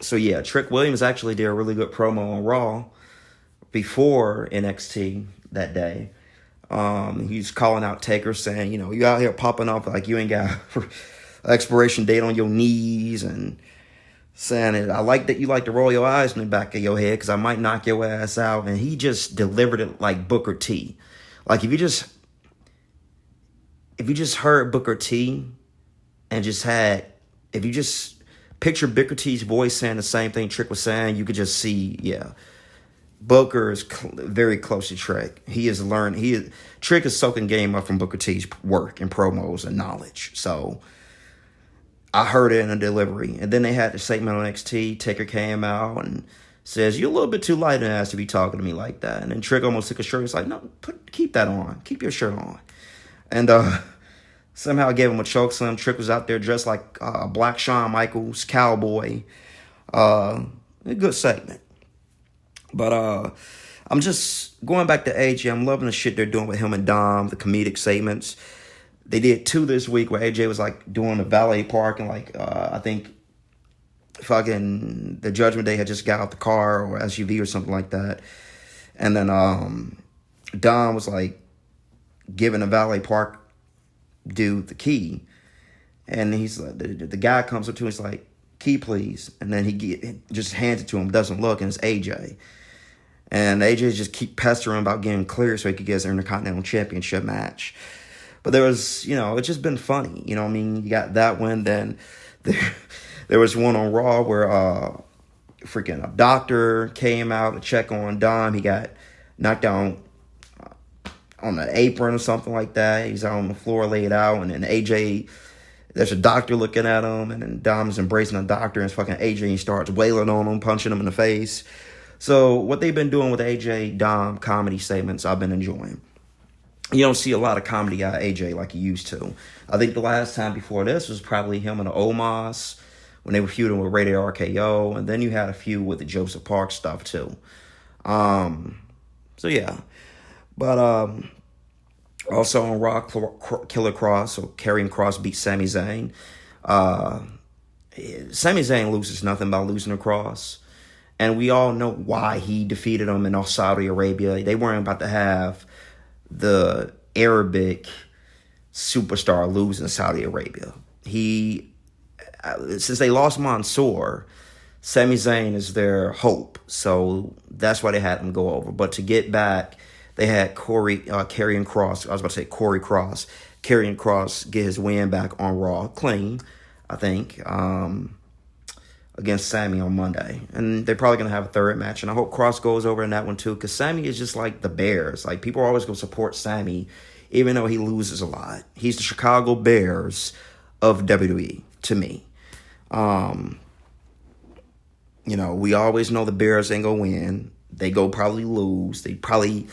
So yeah, Trick Williams actually did a really good promo on Raw before NXT that day. He's calling out Taker, saying, you know, you out here popping off like you ain't got expiration date on your knees, and saying, I like that you like to roll your eyes in the back of your head because I might knock your ass out. And he just delivered it like Booker T. Like if you just heard Booker T and if you just picture Booker T's voice saying the same thing Trick was saying, you could just see, yeah, Booker is very close to Trick. Trick is soaking game up from Booker T's work and promos and knowledge. So I heard it in a delivery. And then they had the segment on NXT. Taker came out and says, you're a little bit too light in the ass to be talking to me like that. And then Trick almost took a shirt. He's like, no, keep that on. Keep your shirt on. And somehow gave him a chokeslam. Trick was out there dressed like Black Shawn Michaels, cowboy. A good segment. But I'm just going back to AJ. I'm loving the shit they're doing with him and Dom, the comedic segments. They did 2 this week where AJ was like doing the valet park, and like I think fucking the Judgment Day had just got out the car or SUV or something like that. And then Dom was like giving a valet park dude the key. And he's like, the guy comes up to him, he's like, key please. And then he just hands it to him, doesn't look, and it's AJ. And AJ just keep pestering him about getting clear so he could get his Intercontinental Championship match. But there was, you know, it's just been funny. You know what I mean? You got that one. Then there was one on Raw where freaking a doctor came out to check on Dom. He got knocked down on the apron or something like that. He's out on the floor laid out. And then AJ, there's a doctor looking at him. And then Dom's embracing the doctor. And it's fucking AJ. And he starts wailing on him, punching him in the face. So what they've been doing with AJ Dom comedy segments, I've been enjoying. You don't see a lot of comedy out of AJ like you used to. I think the last time before this was probably him and the Omos when they were feuding with Rated RKO. And then you had a feud with the Joseph Park stuff too. So yeah. But also on Raw, Killer Cross, or Karrion Kross beat Sami Zayn. Sami Zayn loses nothing by losing to Cross. And we all know why he defeated him in Saudi Arabia. They weren't about to have the Arabic superstar lose in Saudi Arabia. Since they lost Mansoor, Sami Zayn is their hope. So that's why they had him go over. But to get back, they had Karrion Kross. I was about to say Corey Cross. Karrion Kross get his win back on Raw clean, I think, against Sami on Monday. And they're probably going to have a third match. And I hope Cross goes over in that one too, because Sami is just like the Bears. Like, people are always going to support Sami, even though he loses a lot. He's the Chicago Bears of WWE, to me. You know, we always know the Bears ain't going to win. They probably lose. They probably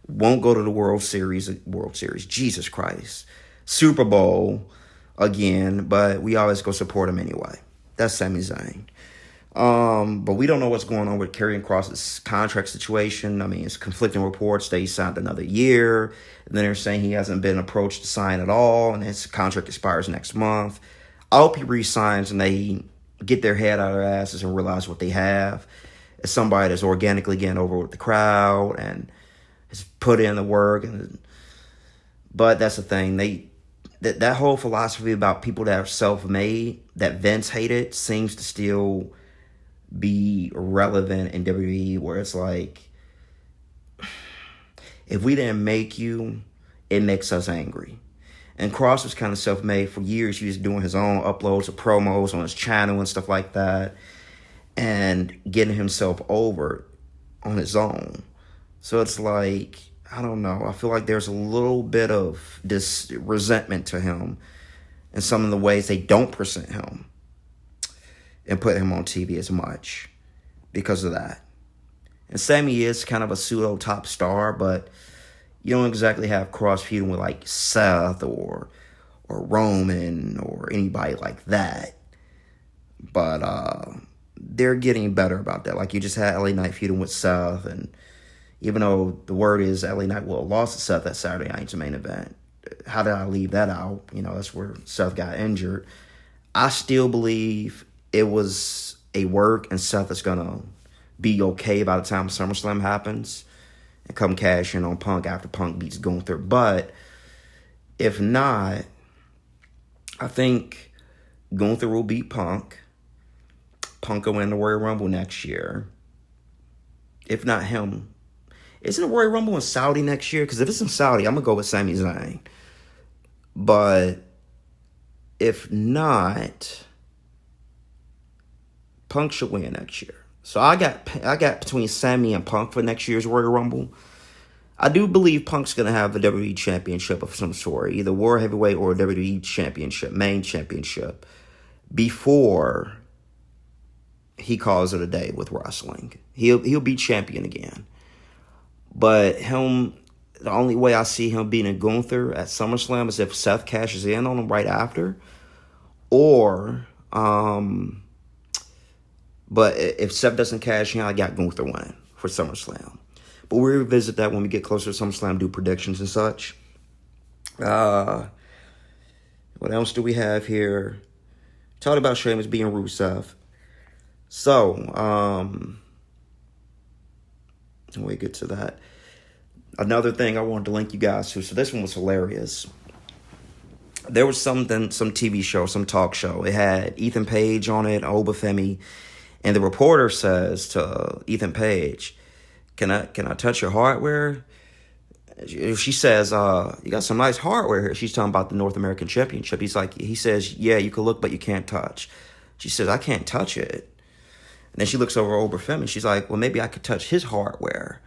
won't go to the World Series, Jesus Christ. Super Bowl again, but we always go support him anyway. That's Sami Zayn. But we don't know what's going on with Karrion Kross's contract situation. I mean, it's conflicting reports that he signed another year. And then they're saying he hasn't been approached to sign at all, and his contract expires next month. I hope he re-signs and they get their head out of their asses and realize what they have. It's somebody that's organically getting over with the crowd and has put in the work. But that's the thing. That whole philosophy about people that are self-made, that Vince hated, seems to still be relevant in WWE, where it's like, if we didn't make you, it makes us angry. And Cross was kind of self-made for years. He was doing his own uploads of promos on his channel and stuff like that, and getting himself over on his own. So it's like, I don't know. I feel like there's a little bit of this resentment to him in some of the ways they don't present him and put him on TV as much because of that. And Sami is kind of a pseudo top star, but you don't exactly have Cross feuding with like Seth or Roman or anybody like that. But they're getting better about that. Like, you just had LA Knight feuding with Seth, and Even though the word is LA Knight will have lost to Seth that Saturday night's main event. How did I leave that out? You know, that's where Seth got injured. I still believe it was a work, and Seth is going to be okay by the time SummerSlam happens and come cash in on Punk after Punk beats Gunther. But if not, I think Gunther will beat Punk. Punk will win the Royal Rumble next year. If not him. Isn't the Royal Rumble in Saudi next year? Because if it's in Saudi, I'm going to go with Sami Zayn. But if not, Punk should win next year. So I got between Sami and Punk for next year's Royal Rumble. I do believe Punk's going to have a WWE championship of some sort, either World Heavyweight or a WWE championship, main championship, before he calls it a day with wrestling. He'll be champion again. But him, the only way I see him beating Gunther at SummerSlam is if Seth cashes in on him right after. Or, but if Seth doesn't cash in, I got Gunther winning for SummerSlam. But we'll revisit that when we get closer to SummerSlam, do predictions and such. What else do we have here? Talked about Sheamus being Rusev. So, when we get to that. Another thing I wanted to link you guys to. So this one was hilarious. There was some TV show, some talk show. It had Ethan Page on it, Obafemi, and the reporter says to Ethan Page, "Can I touch your hardware?" She says, "You got some nice hardware here." She's talking about the North American Championship. He says, "Yeah, you can look, but you can't touch." She says, "I can't touch it." And then she looks over Obafemi. She's like, "Well, maybe I could touch his hardware."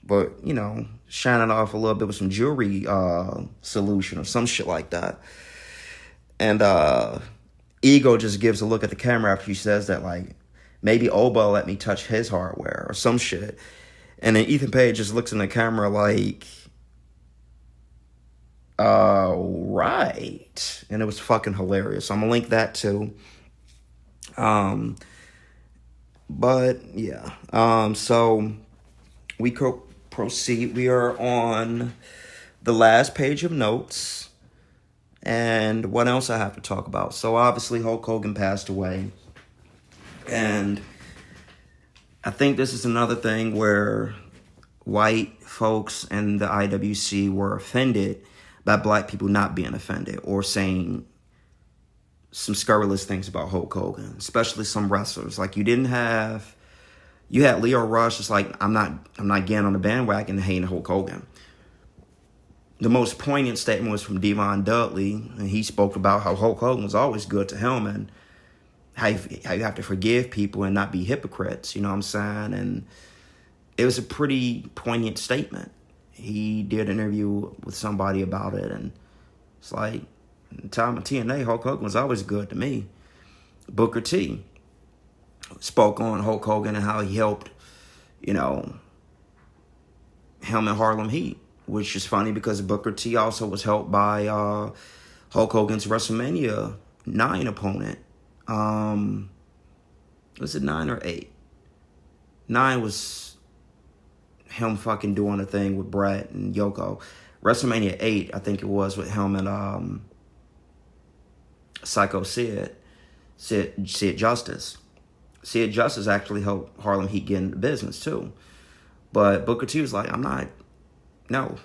But, you know, shining off a little bit with some jewelry solution or some shit like that. And Ego just gives a look at the camera after she says that, like, maybe Oba let me touch his hardware or some shit. And then Ethan Page just looks in the camera like, right. And it was fucking hilarious. So I'm going to link that too. But, yeah. So we could proceed. We are on the last page of notes. And what else I have to talk about? So obviously Hulk Hogan passed away. And I think this is another thing where white folks in the IWC were offended by black people not being offended or saying some scurrilous things about Hulk Hogan, especially some wrestlers. Like you had Leo Rush. It's like I'm not getting on the bandwagon hating Hulk Hogan. The most poignant statement was from Devon Dudley, and he spoke about how Hulk Hogan was always good to him and how you have to forgive people and not be hypocrites, you know what I'm saying? And it was a pretty poignant statement. He did an interview with somebody about it, and it's like, in the time of TNA, Hulk Hogan was always good to me. Booker T spoke on Hulk Hogan and how he helped, you know, him and Harlem Heat, which is funny because Booker T also was helped by Hulk Hogan's WrestleMania 9 opponent. Was it 9 or 8? 9 was him fucking doing a thing with Bret and Yoko. WrestleMania 8, I think it was, with him and Psycho Sid Justice. Sid Justice actually helped Harlem Heat get into business too. But Booker T was like, no.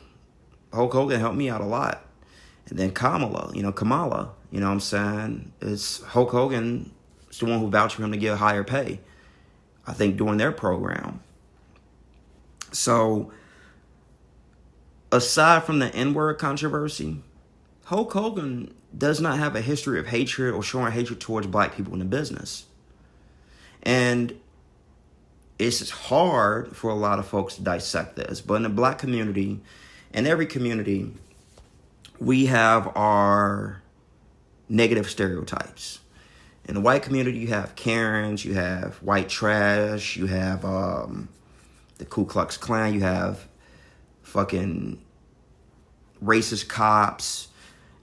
Hulk Hogan helped me out a lot. And then Kamala, you know what I'm saying? It's Hulk Hogan is the one who vouched for him to get higher pay, I think, during their program. So, aside from the N-word controversy, Hulk Hogan does not have a history of hatred or showing hatred towards black people in the business. And it's hard for a lot of folks to dissect this. But in the black community, in every community, we have our negative stereotypes. In the white community, you have Karens, you have white trash, you have the Ku Klux Klan, you have fucking racist cops,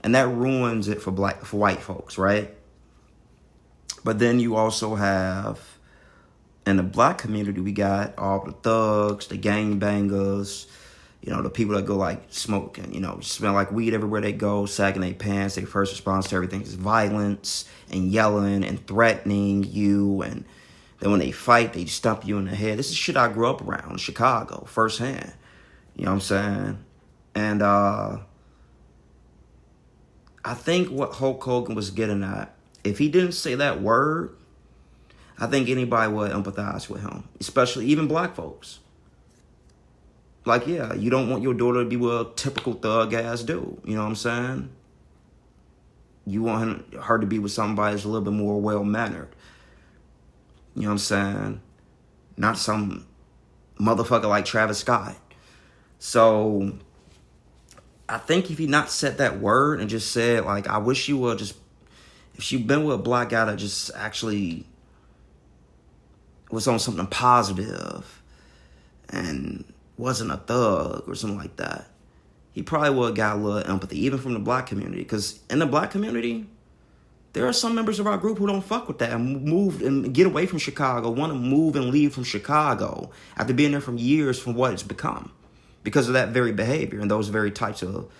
and that ruins it for white folks, right? But then you also have In the black community, we got all the thugs, the gangbangers, the people that go like smoking, smell like weed everywhere they go, sagging their pants. Their first response to everything is violence and yelling and threatening you. And then when they fight, they stump you in the head. This is shit I grew up around in Chicago, firsthand. You know what I'm saying? And I think what Hulk Hogan was getting at, if he didn't say that word, I think anybody would empathize with him, especially even black folks. Like, yeah, you don't want your daughter to be with a typical thug-ass dude. You know what I'm saying? You want her to be with somebody that's a little bit more well-mannered. You know what I'm saying? Not some motherfucker like Travis Scott. So, I think if he not said that word and just said, like, I wish you would just... If she been with a black guy that just actually was on something positive and wasn't a thug or something like that, he probably would have got a little empathy, even from the black community. Because in the black community, there are some members of our group who don't fuck with that and move and get away from Chicago, want to move and leave from Chicago after being there for years from what it's become because of that very behavior and those very types of,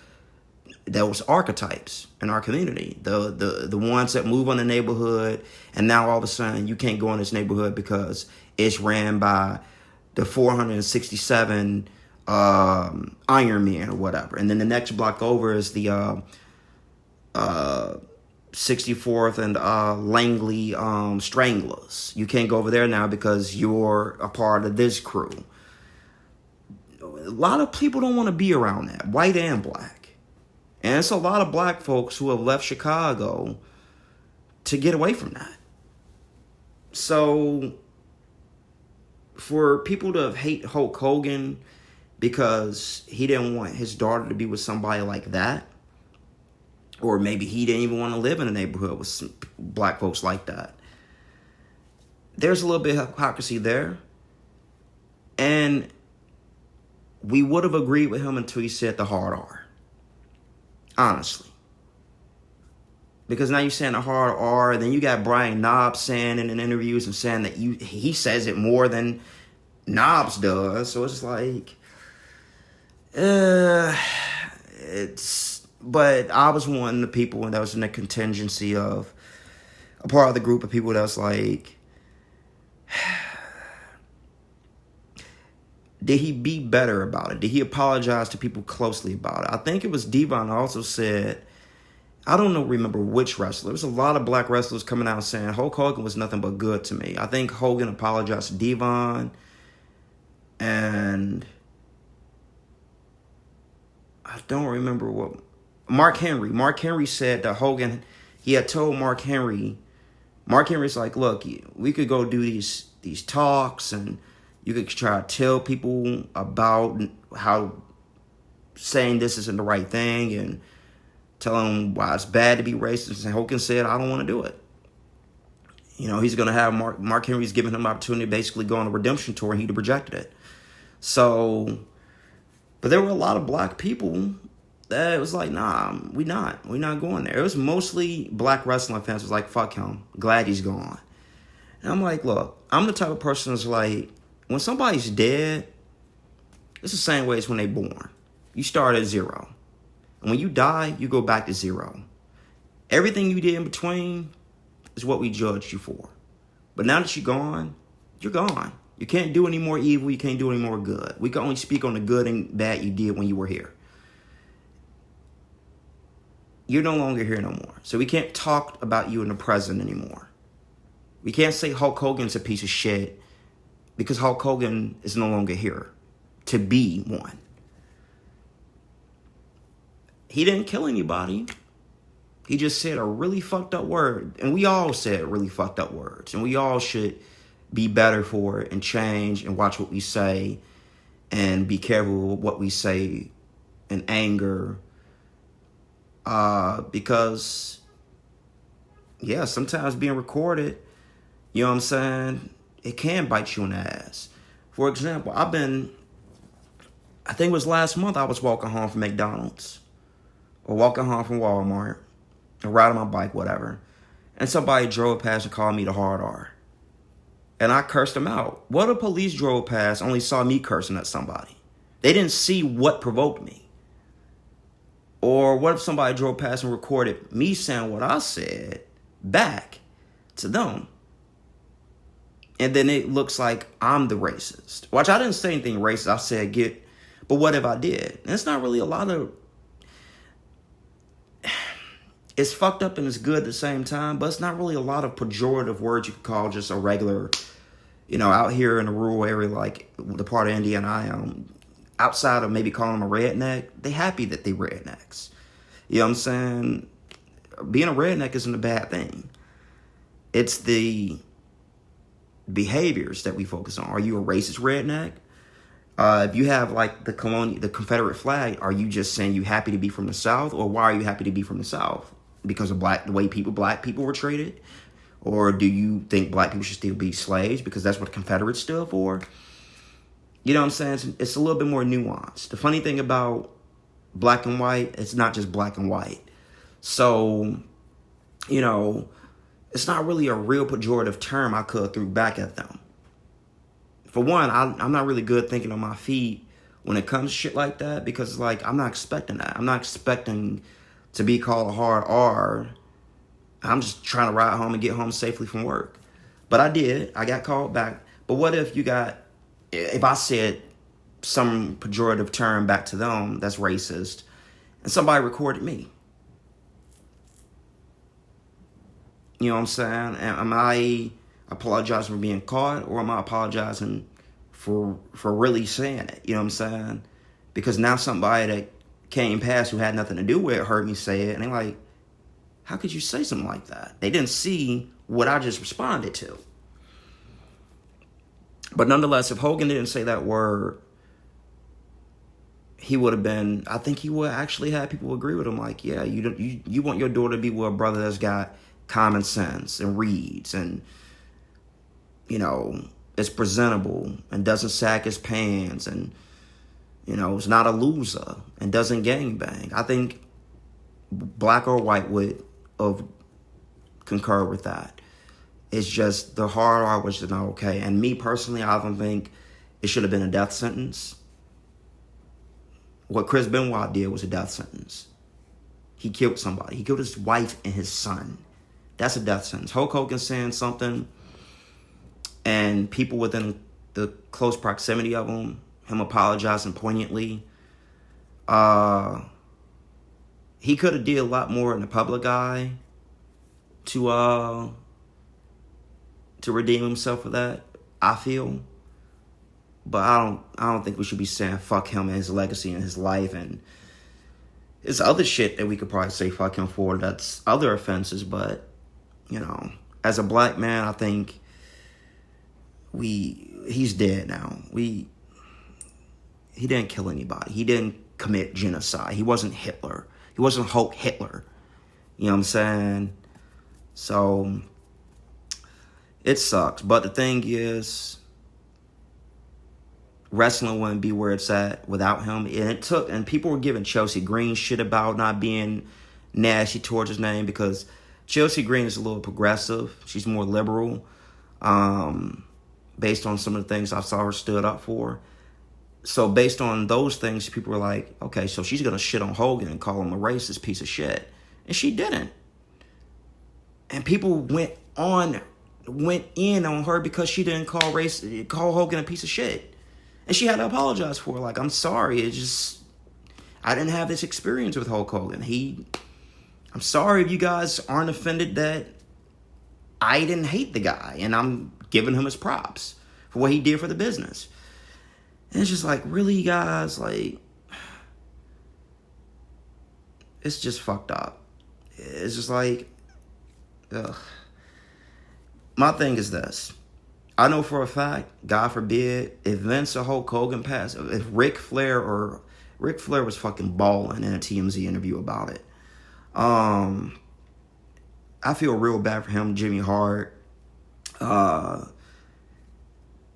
those archetypes in our community. The ones that move on the neighborhood and now all of a sudden you can't go in this neighborhood because it's ran by the 467 Iron Man or whatever. And then the next block over is the 64th and Langley Stranglers. You can't go over there now because you're a part of this crew. A lot of people don't want to be around that, white and black. And it's a lot of black folks who have left Chicago to get away from that. So for people to hate Hulk Hogan because he didn't want his daughter to be with somebody like that, or maybe he didn't even want to live in a neighborhood with some black folks like that, there's a little bit of hypocrisy there. And we would have agreed with him until he said the hard R. Honestly. Because now you're saying a hard R, and then you got Brian Knobs saying in interviews and saying that he says it more than Knobs does. So it's like, but I was one of the people that was in the contingency of a part of the group of people that was like, did he be better about it? Did he apologize to people closely about it? I think it was Devon also said, I don't know, remember which wrestler. There was a lot of black wrestlers coming out saying Hulk Hogan was nothing but good to me. I think Hogan apologized to Devon, and I don't remember what. Mark Henry. Mark Henry said that Hogan, he had told Mark Henry's like, look, we could go do these talks, and you could try to tell people about how saying this isn't the right thing, and tell them why it's bad to be racist. And Hogan said, I don't want to do it. He's going to have Mark Henry's giving him an opportunity to basically go on a redemption tour, and he'd have rejected it. So, but there were a lot of black people that it was like, nah, we're not going there. It was mostly black wrestling fans. It was like, fuck him. Glad he's gone. And I'm like, look, I'm the type of person that's like, when somebody's dead, it's the same way as when they're born. You start at zero. And when you die, you go back to zero. Everything you did in between is what we judged you for. But now that you're gone, you're gone. You can't do any more evil. You can't do any more good. We can only speak on the good and bad you did when you were here. You're no longer here no more. So we can't talk about you in the present anymore. We can't say Hulk Hogan's a piece of shit because Hulk Hogan is no longer here to be one. He didn't kill anybody. He just said a really fucked up word. And we all said really fucked up words. And we all should be better for it and change and watch what we say and be careful with what we say in anger. Because, yeah, sometimes being recorded, you know what I'm saying, it can bite you in the ass. For example, I think it was last month I was walking home from McDonald's. Or walking home from Walmart, or riding my bike, whatever. And somebody drove past and called me the hard R. and I cursed him out. What if police drove past, only saw me cursing at somebody? They didn't see what provoked me. Or what if somebody drove past and recorded me saying what I said back to them? And then it looks like I'm the racist. Watch, I didn't say anything racist. I said but what if I did? And it's not really a lot of... It's fucked up and it's good at the same time, but it's not really a lot of pejorative words you could call just a regular, out here in a rural area like the part of Indiana I am, outside of maybe calling them a redneck, they happy that they rednecks. You know what I'm saying? Being a redneck isn't a bad thing. It's the behaviors that we focus on. Are you a racist redneck? If you have like the Confederate flag, are you just saying you happy to be from the South, or why are you happy to be from the South? Because of the way black people were treated? Or do you think black people should still be slaves because that's what Confederates stood for? You know what I'm saying? It's a little bit more nuanced. The funny thing about black and white, it's not just black and white. So, it's not really a real pejorative term I could throw back at them. For one, I'm not really good thinking on my feet when it comes to shit like that, because I'm not expecting that. I'm not expecting to be called a hard R. I'm just trying to ride home and get home safely from work. But I did. I got called back. But what if if I said some pejorative term back to them that's racist, and somebody recorded me? You know what I'm saying? Am I apologizing for being caught, or am I apologizing for really saying it? You know what I'm saying? Because now somebody that came past who had nothing to do with it heard me say it, and they're like, how could you say something like that? They didn't see what I just responded to. But nonetheless, if Hogan didn't say that word, I think he would actually have people agree with him. Like, yeah, you want your daughter to be with a brother that's got common sense and reads and, is presentable and doesn't sack his pants and, is not a loser and doesn't gangbang. I think black or white would have concurred with that. It's just the hard R was just not okay. And me personally, I don't think it should have been a death sentence. What Chris Benoit did was a death sentence. He killed somebody. He killed his wife and his son. That's a death sentence. Hulk Hogan saying something, and people within the close proximity of him apologizing poignantly. He could have did a lot more in the public eye to redeem himself for that, I feel. But I don't think we should be saying fuck him and his legacy and his life, and it's other shit that we could probably say fuck him for. That's other offenses, but as a black man, I think he's dead now. He didn't kill anybody. He didn't commit genocide. He wasn't Hitler. He wasn't Hulk Hitler. You know what I'm saying? So it sucks. But the thing is, wrestling wouldn't be where it's at without him. And people were giving Chelsea Green shit about not being nasty towards his name, because Chelsea Green is a little progressive. She's more liberal, based on some of the things I saw her stood up for. So based on those things, people were like, okay, so she's going to shit on Hogan and call him a racist piece of shit. And she didn't. And people went in on her because she didn't call Hogan a piece of shit. And she had to apologize for it. Like, I'm sorry. I didn't have this experience with Hulk Hogan. I'm sorry if you guys aren't offended that I didn't hate the guy. And I'm giving him his props for what he did for the business. And it's just like, really, guys? Like, it's just fucked up. It's just like, ugh. My thing is this. I know for a fact, God forbid, if Vince or Hulk Hogan passed, if Ric Flair was fucking balling in a TMZ interview about it. I feel real bad for him, Jimmy Hart,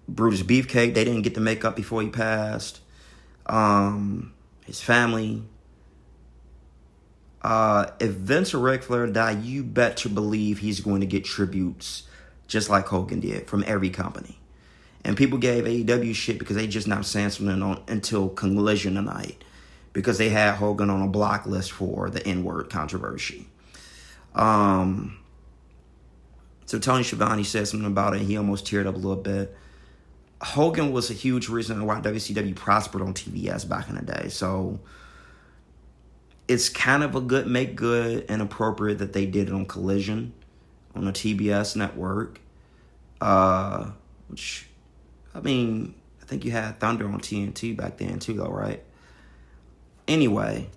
Brutus Beefcake. They didn't get to make up before he passed. His family. If Vince or Ric Flair die, you bet to believe he's going to get tributes just like Hogan did, from every company. And people gave AEW shit because they just not saying something until Collision tonight, because they had Hogan on a block list for the N-word controversy. So Tony Schiavone said something about it. He almost teared up a little bit. Hogan was a huge reason why WCW prospered on TBS back in the day. So it's kind of a good, make good and appropriate that they did it on Collision, on the TBS network. Which, I mean, I think you had Thunder on TNT back then too, though, right? Anyway,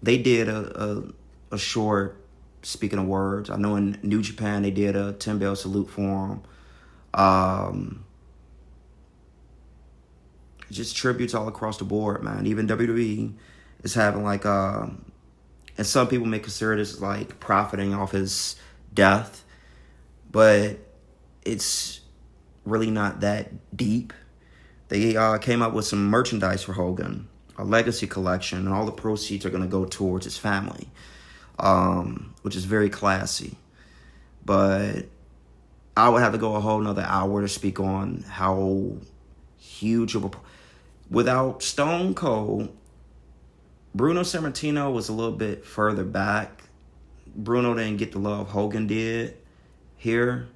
they did a short, speaking of words, I know in New Japan they did a 10-bell salute for him. Just tributes all across the board, man. Even WWE is having like, and some people may consider this like profiting off his death, but it's really not that deep. They came up with some merchandise for Hogan, a legacy collection, and all the proceeds are going to go towards his family, which is very classy. But I would have to go a whole nother hour to speak on how huge of a... Without Stone Cold, Bruno Sammartino was a little bit further back. Bruno didn't get the love Hogan did here,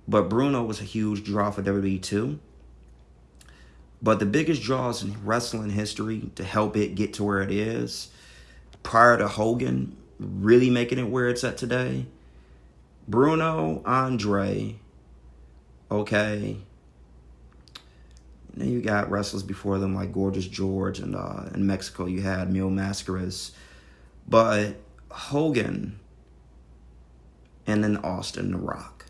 but Bruno was a huge draw for WWE too. But the biggest draws in wrestling history to help it get to where it is, prior to Hogan really making it where it's at today, Bruno, Andre, okay. And then you got wrestlers before them like Gorgeous George, and in Mexico you had Mil Mascaras. But Hogan, and then Austin, The Rock.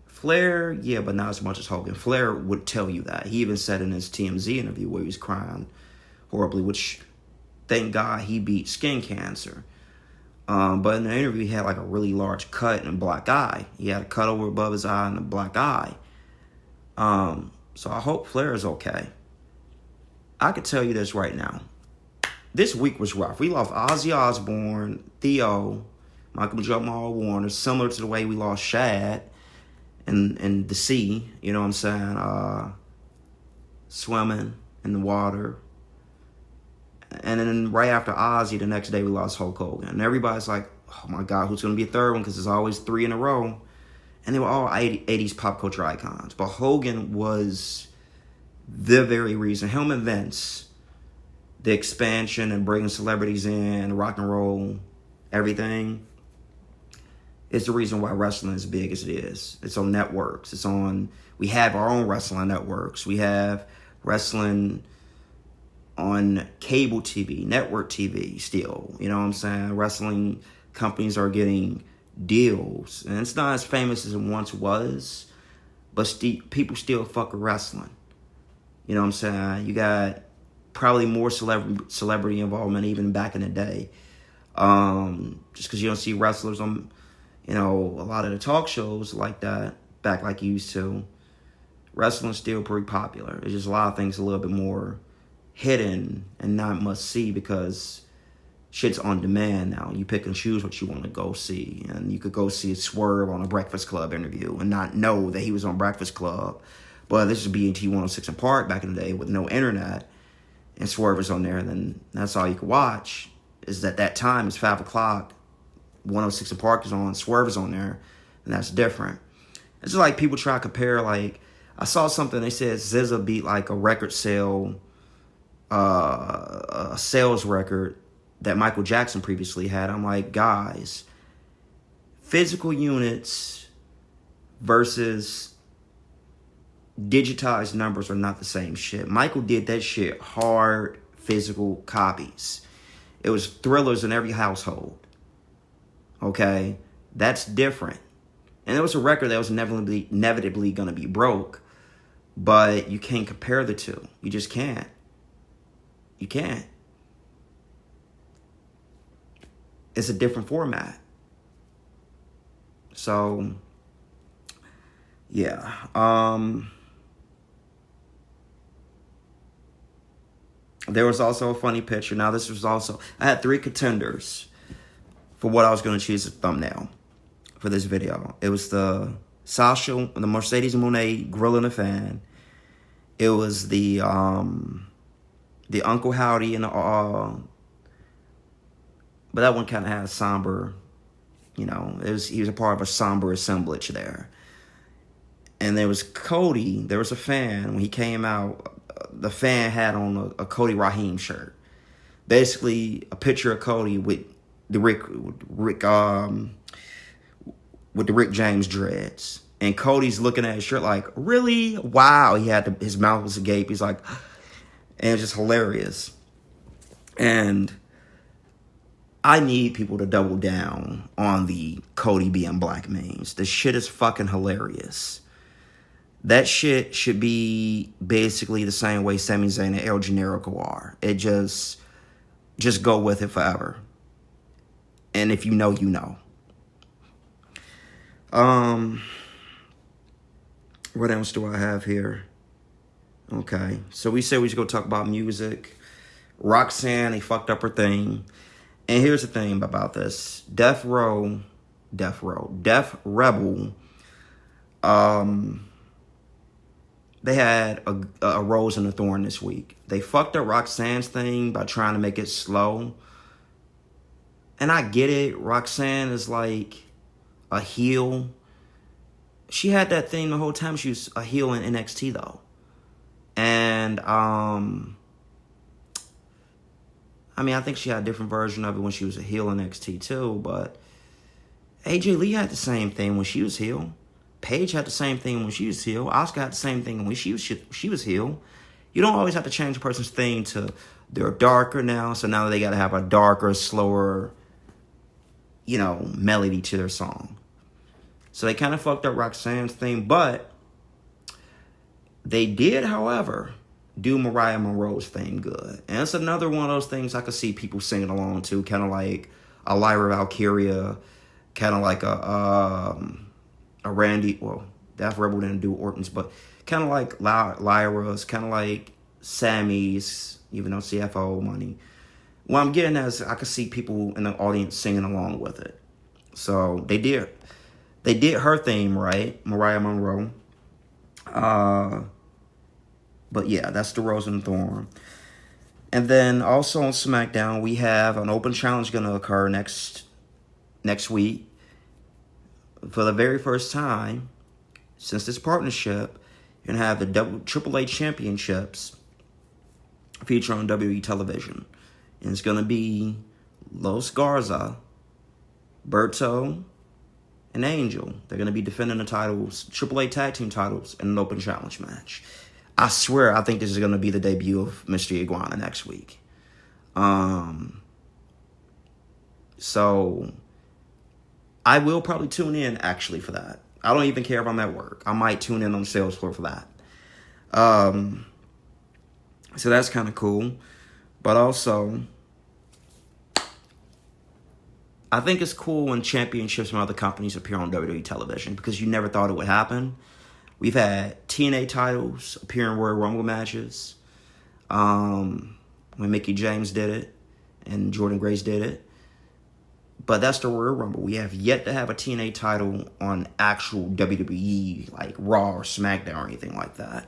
Flair, yeah, but not as much as Hogan. Flair would tell you that. He even said in his TMZ interview where he was crying horribly, which, thank God, he beat skin cancer. But in the interview, he had like a really large cut and a black eye. He had a cut over above his eye and a black eye. So I hope Flair is okay. I could tell you this right now. This week was rough. We lost Ozzy Osbourne, Theo, Michael Jamal Warner, similar to the way we lost Shad in the sea. You know what I'm saying? Swimming in the water. And then right after Ozzy, the next day we lost Hulk Hogan. And everybody's like, oh my God, who's going to be a third one? Because there's always 3 in a row. And they were all 80s pop culture icons. But Hogan was the very reason. Him and Vince, the expansion and bringing celebrities in, rock and roll, everything, is the reason why wrestling is big as it is. It's on networks. We have our own wrestling networks. We have wrestling on cable TV, network TV still. You know what I'm saying? Wrestling companies are getting deals. And it's not as famous as it once was, but people still fuck with wrestling. You know what I'm saying? You got probably more celebrity involvement even back in the day. Just because you don't see wrestlers on, a lot of the talk shows like that back like you used to. Wrestling's still pretty popular. It's just a lot of things a little bit more hidden and not must see because shit's on demand now. You pick and choose what you want to go see. And you could go see Swerve on a Breakfast Club interview and not know that he was on Breakfast Club. But this is BET 106 and Park back in the day with no internet. And Swerve is on there. And then that's all you could watch. Is that time it's 5 o'clock. 106 and Park is on. Swerve is on there. And that's different. It's just like people try to compare. Like, I saw something. They said SZA beat like a record sale. A sales record that Michael Jackson previously had. I'm like, guys, physical units versus digitized numbers are not the same shit. Michael did that shit hard physical copies. It was Thrillers in every household. Okay? That's different. And it was a record that was inevitably going to be broke, but you can't compare the two. You just can't. You can't. It's a different format. So, yeah. There was also a funny picture. Now, I had 3 contenders for what I was going to choose as a thumbnail. for this video. It was the Mercedes Moné grilling a fan. It was the Uncle Howdy and but that one kind of had a somber, he was a part of a somber assemblage there. And there was Cody. There was a fan when he came out. The fan had on a Cody Raheem shirt, basically a picture of Cody with the Rick James dreads. And Cody's looking at his shirt like, really? Wow. His mouth was agape. He's like, and it's just hilarious. And I need people to double down on the Cody being black memes. The shit is fucking hilarious. That shit should be basically the same way Sami Zayn and El Generico are. It just go with it forever. And if you know, you know. What else do I have here? Okay, so we said we should go talk about music. Roxanne, they fucked up her thing. And here's the thing about this. Def Rebel, they had a rose and a thorn this week. They fucked up Roxanne's thing by trying to make it slow. And I get it. Roxanne is like a heel. She had that thing the whole time she was a heel in NXT, though. And, I think she had a different version of it when she was a heel in NXT, too. But AJ Lee had the same thing when she was heel. Paige had the same thing when she was heel. Asuka had the same thing when she was heel. You don't always have to change a person's thing to they're darker now, so now they got to have a darker, slower, melody to their song. So they kind of fucked up Roxanne's thing, but they did, however, do Mariah Monroe's thing good. And it's another one of those things I could see people singing along to, kind of like a Lyra Valkyria, kind of like a Randy, well, Def Rebel didn't do Orton's, but kind of like Lyra's, kind of like Sammy's, even though CFO money. What I'm getting at is I could see people in the audience singing along with it. So they did her theme right, Mariah Monroe. But yeah, that's the Rose and Thorn. And then also on SmackDown, we have an open challenge going to occur next week. For the very first time since this partnership, you're going to have the AAA championships feature on WWE television. And it's going to be Los Garza, Berto, and Angel. They're going to be defending the titles, AAA tag team titles, in an open challenge match. I swear, I think this is going to be the debut of Mr. Iguana next week. So I will probably tune in, actually, for that. I don't even care if I'm at work. I might tune in on the sales floor for that. So that's kind of cool. But also, I think it's cool when championships from other companies appear on WWE television because you never thought it would happen. We've had TNA titles appear in Royal Rumble matches. When Mickie James did it and Jordynne Grace did it. But that's the Royal Rumble. We have yet to have a TNA title on actual WWE, like Raw or SmackDown or anything like that.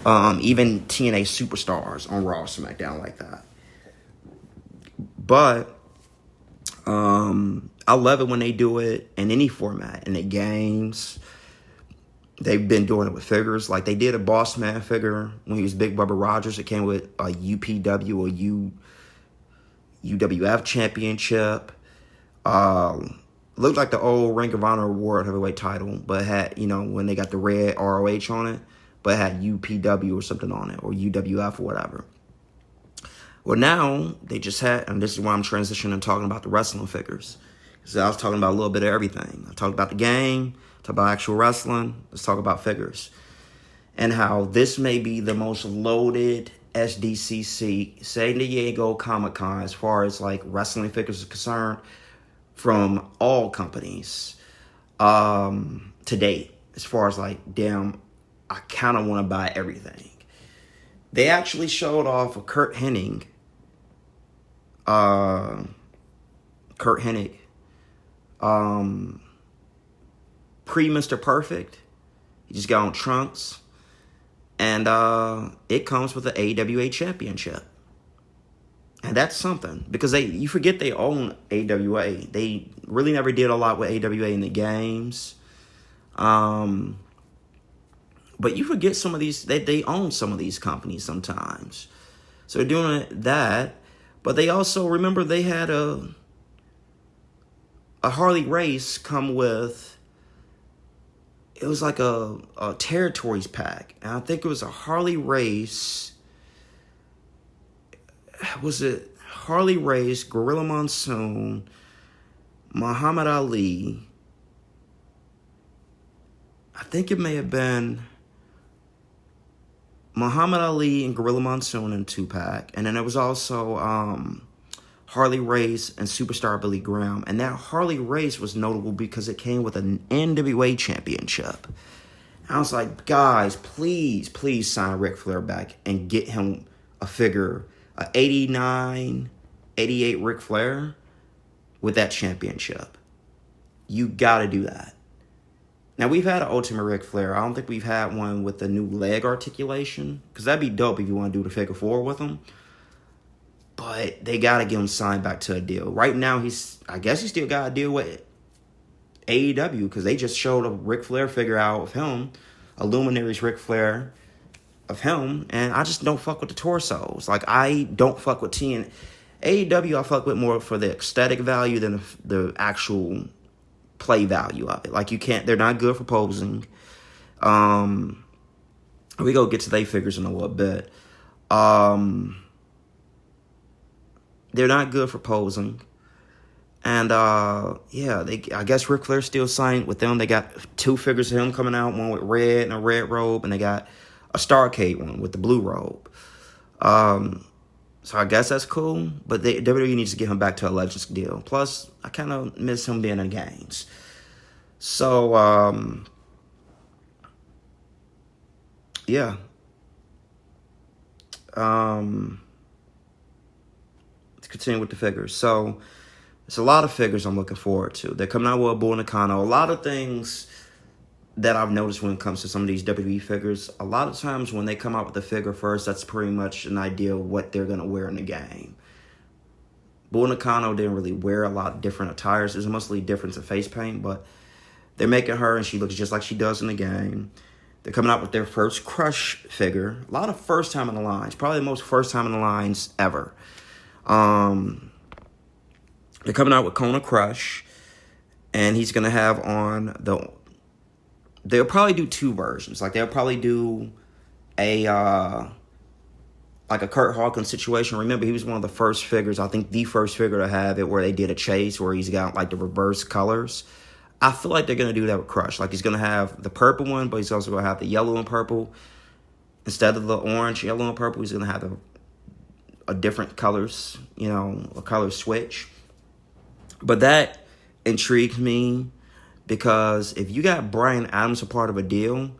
Even TNA superstars on Raw or SmackDown like that. But I love it when they do it in any format, in the games. They've been doing it with figures. Like they did a Boss Man figure when he was Big Bubba Rogers. It came with a UPW or UWF championship. Looked like the old Ring of Honor World Heavyweight title, but it had, when they got the red ROH on it, but it had UPW or something on it, or UWF or whatever. Well, now they just had, and this is why I'm transitioning and talking about the wrestling figures. Because I was talking about a little bit of everything. I talked about the game, talked about actual wrestling, let's talk about figures. And how this may be the most loaded SDCC, San Diego Comic-Con, as far as like wrestling figures are concerned, from all companies to date. As far as like, damn, I kind of want to buy everything. They actually showed off a Kurt Hennig. pre-Mr. Perfect. He just got on Trunks. And it comes with the AWA Championship. And that's something. Because you forget they own AWA. They really never did a lot with AWA in the games. But you forget some of these, they own some of these companies sometimes. So they're doing that. But they also, remember, they had a Harley race come with, it was like a territories pack. And I think it was a Harley race. Was it Harley race, Gorilla Monsoon, Muhammad Ali? I think it may have been Muhammad Ali and Gorilla Monsoon in 2-pack. And then there was also Harley Race and Superstar Billy Graham. And that Harley Race was notable because it came with an NWA championship. And I was like, guys, please sign Ric Flair back and get him a figure, a 89, 88 Ric Flair with that championship. You got to do that. Now, we've had an Ultimate Ric Flair. I don't think we've had one with the new leg articulation, because that'd be dope if you want to do the figure 4 with him. But they got to get him signed back to a deal. Right now, I guess he still got a deal with AEW, because they just showed a Ric Flair figure out of him, a Luminaries Ric Flair of him, and I just don't fuck with the torsos. Like, I don't fuck with TN. AEW I fuck with more for the aesthetic value than the actual play value of it. Like, they're not good for posing. We go get to their figures in a little bit. They're not good for posing. And, I guess Ric Flair still signed with them. They got 2 figures of him coming out, one with red and a red robe, and they got a Starrcade one with the blue robe. So I guess that's cool, but WWE needs to get him back to a Legends deal. Plus, I kind of miss him being in games. So, yeah. Let's continue with the figures. So, there's a lot of figures I'm looking forward to. They're coming out with a Bull Nakano. A lot of things that I've noticed when it comes to some of these WWE figures, a lot of times when they come out with the figure first, that's pretty much an idea of what they're going to wear in the game. Bull Nakano didn't really wear a lot of different attires. There's mostly difference in face paint, but they're making her and she looks just like she does in the game. They're coming out with their first Crush figure. A lot of first time in the lines. Probably the most first time in the lines ever. They're coming out with Kona Crush, and he's going to have on they'll probably do 2 versions. Like, they'll probably do like a Kurt Hawkins situation. Remember, he was one of the first figures, I think the first figure to have it, where they did a chase where he's got like the reverse colors. I feel like they're going to do that with Crush. Like, he's going to have the purple one, but he's also going to have the yellow and purple. Instead of the orange, yellow, and purple, he's going to have a different colors, a color switch. But that intrigues me, because if you got Bryan Adams a part of a deal,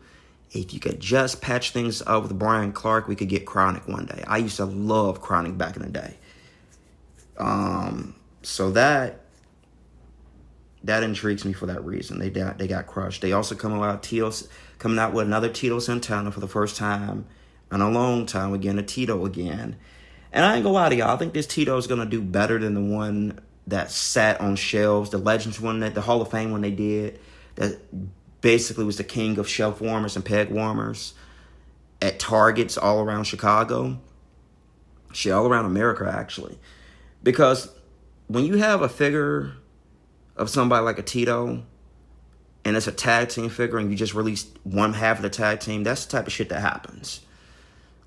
if you could just patch things up with Brian Clark, we could get Chronic one day. I used to love Chronic back in the day. So that intrigues me for that reason. They got crushed. They also coming out with another Tito Santana for the first time in a long time. Again, a Tito again. And I ain't gonna lie to y'all, I think this Tito is gonna do better than the one that sat on shelves, the Legends one, the Hall of Fame one they did, that basically was the king of shelf warmers and peg warmers at Targets all around Chicago. Shit, all around America, actually. Because when you have a figure of somebody like a Tito, and it's a tag team figure, and you just released one half of the tag team, that's the type of shit that happens.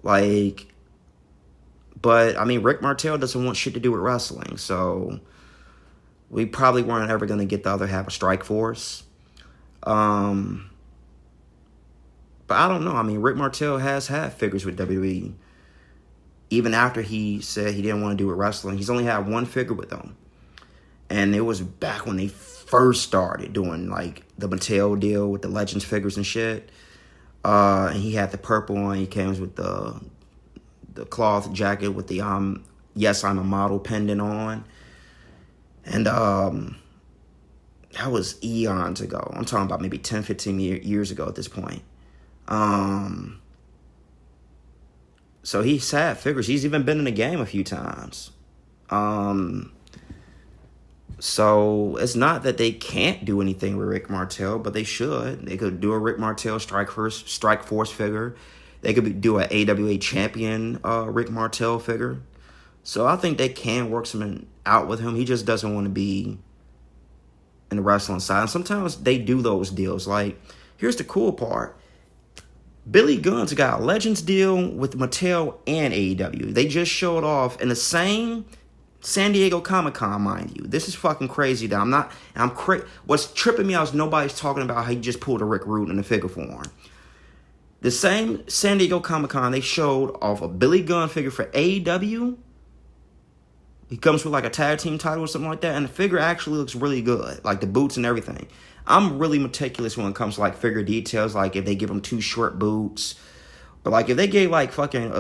Like, but, I mean, Rick Martel doesn't want shit to do with wrestling, so we probably weren't ever going to get the other half of Strike Force. But I don't know. I mean, Rick Martel has had figures with WWE. Even after he said he didn't want to do with wrestling, he's only had one figure with them. And it was back when they first started doing, like, the Mattel deal with the Legends figures and shit. And he had the purple one. He came with the cloth jacket with the Yes, I'm a Model pendant on. And That was eons ago. I'm talking about maybe 10, 15 years ago at this point. So he's had figures. He's even been in the game a few times. So it's not that they can't do anything with Rick Martel, but they should. They could do a Rick Martel Strike Force figure. They could do an AWA champion Rick Martel figure. So I think they can work something out with him. He just doesn't want to be in the wrestling side. And sometimes they do those deals. Like, here's the cool part. Billy Gunn's got a Legends deal with Mattel and AEW. They just showed off in the same San Diego Comic-Con, mind you. This is fucking crazy that what's tripping me out is nobody's talking about how he just pulled a Rick Rude in the figure form. The same San Diego Comic-Con, they showed off a Billy Gunn figure for AEW. He comes with like a tag team title or something like that, and the figure actually looks really good, like the boots and everything. I'm really meticulous when it comes to like figure details, like if they give him 2 short boots, or like if they gave like fucking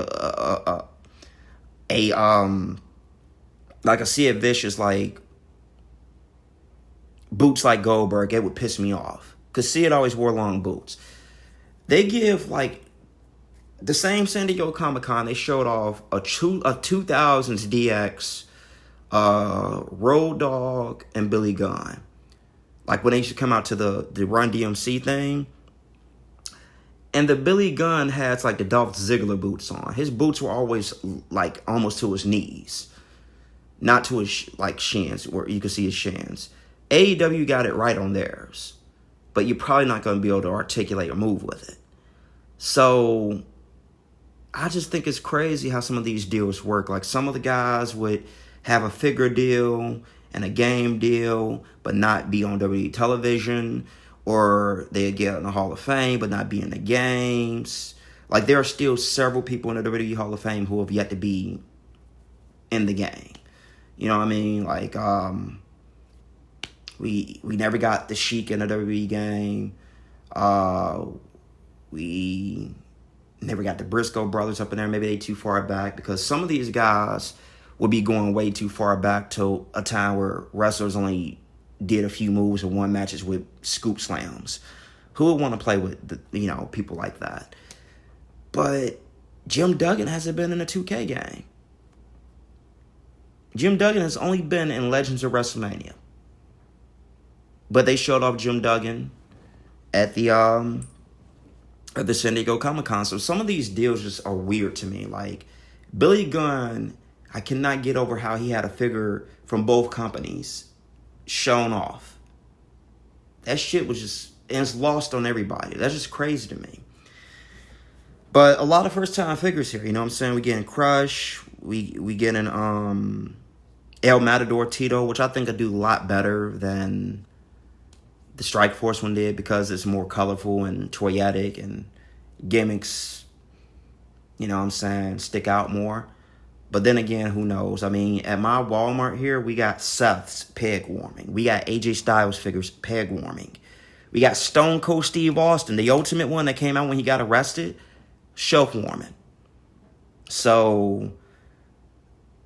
like a Sid Vicious like boots like Goldberg, it would piss me off because Sid always wore long boots. They give like the same San Diego Comic-Con, they showed off a 2000s DX, Road Dogg, and Billy Gunn. Like when they used to come out to the Run DMC thing. And the Billy Gunn has like the Dolph Ziggler boots on. His boots were always like almost to his knees. Not to his like shins, where you can see his shins. AEW got it right on theirs. But you're probably not going to be able to articulate a move with it. So I just think it's crazy how some of these deals work. Like some of the guys would have a figure deal and a game deal, but not be on WWE television, or they'd get in the Hall of Fame, but not be in the games. Like there are still several people in the WWE Hall of Fame who have yet to be in the game. You know what I mean? Like we never got the Sheik in the WWE game. We never got the Briscoe brothers up in there. Maybe they too far back, because some of these guys would be going way too far back to a time where wrestlers only did a few moves and won matches with scoop slams. Who would want to play with people like that? But Jim Duggan hasn't been in a 2K game. Jim Duggan has only been in Legends of WrestleMania. But they showed off Jim Duggan at the San Diego Comic-Con. So some of these deals just are weird to me. Like Billy Gunn, I cannot get over how he had a figure from both companies shown off. That shit was just, and it's lost on everybody. That's just crazy to me. But a lot of first time figures here, you know what I'm saying? We getting Crush, we getting El Matador Tito, which I think I do a lot better than the Strike Force one did, because it's more colorful and toyetic and gimmicks, you know what I'm saying, stick out more. But then again, who knows? I mean, at my Walmart here, we got Seth's peg warming. We got AJ Styles figures peg warming. We got Stone Cold Steve Austin, the ultimate one that came out when he got arrested, shelf warming. So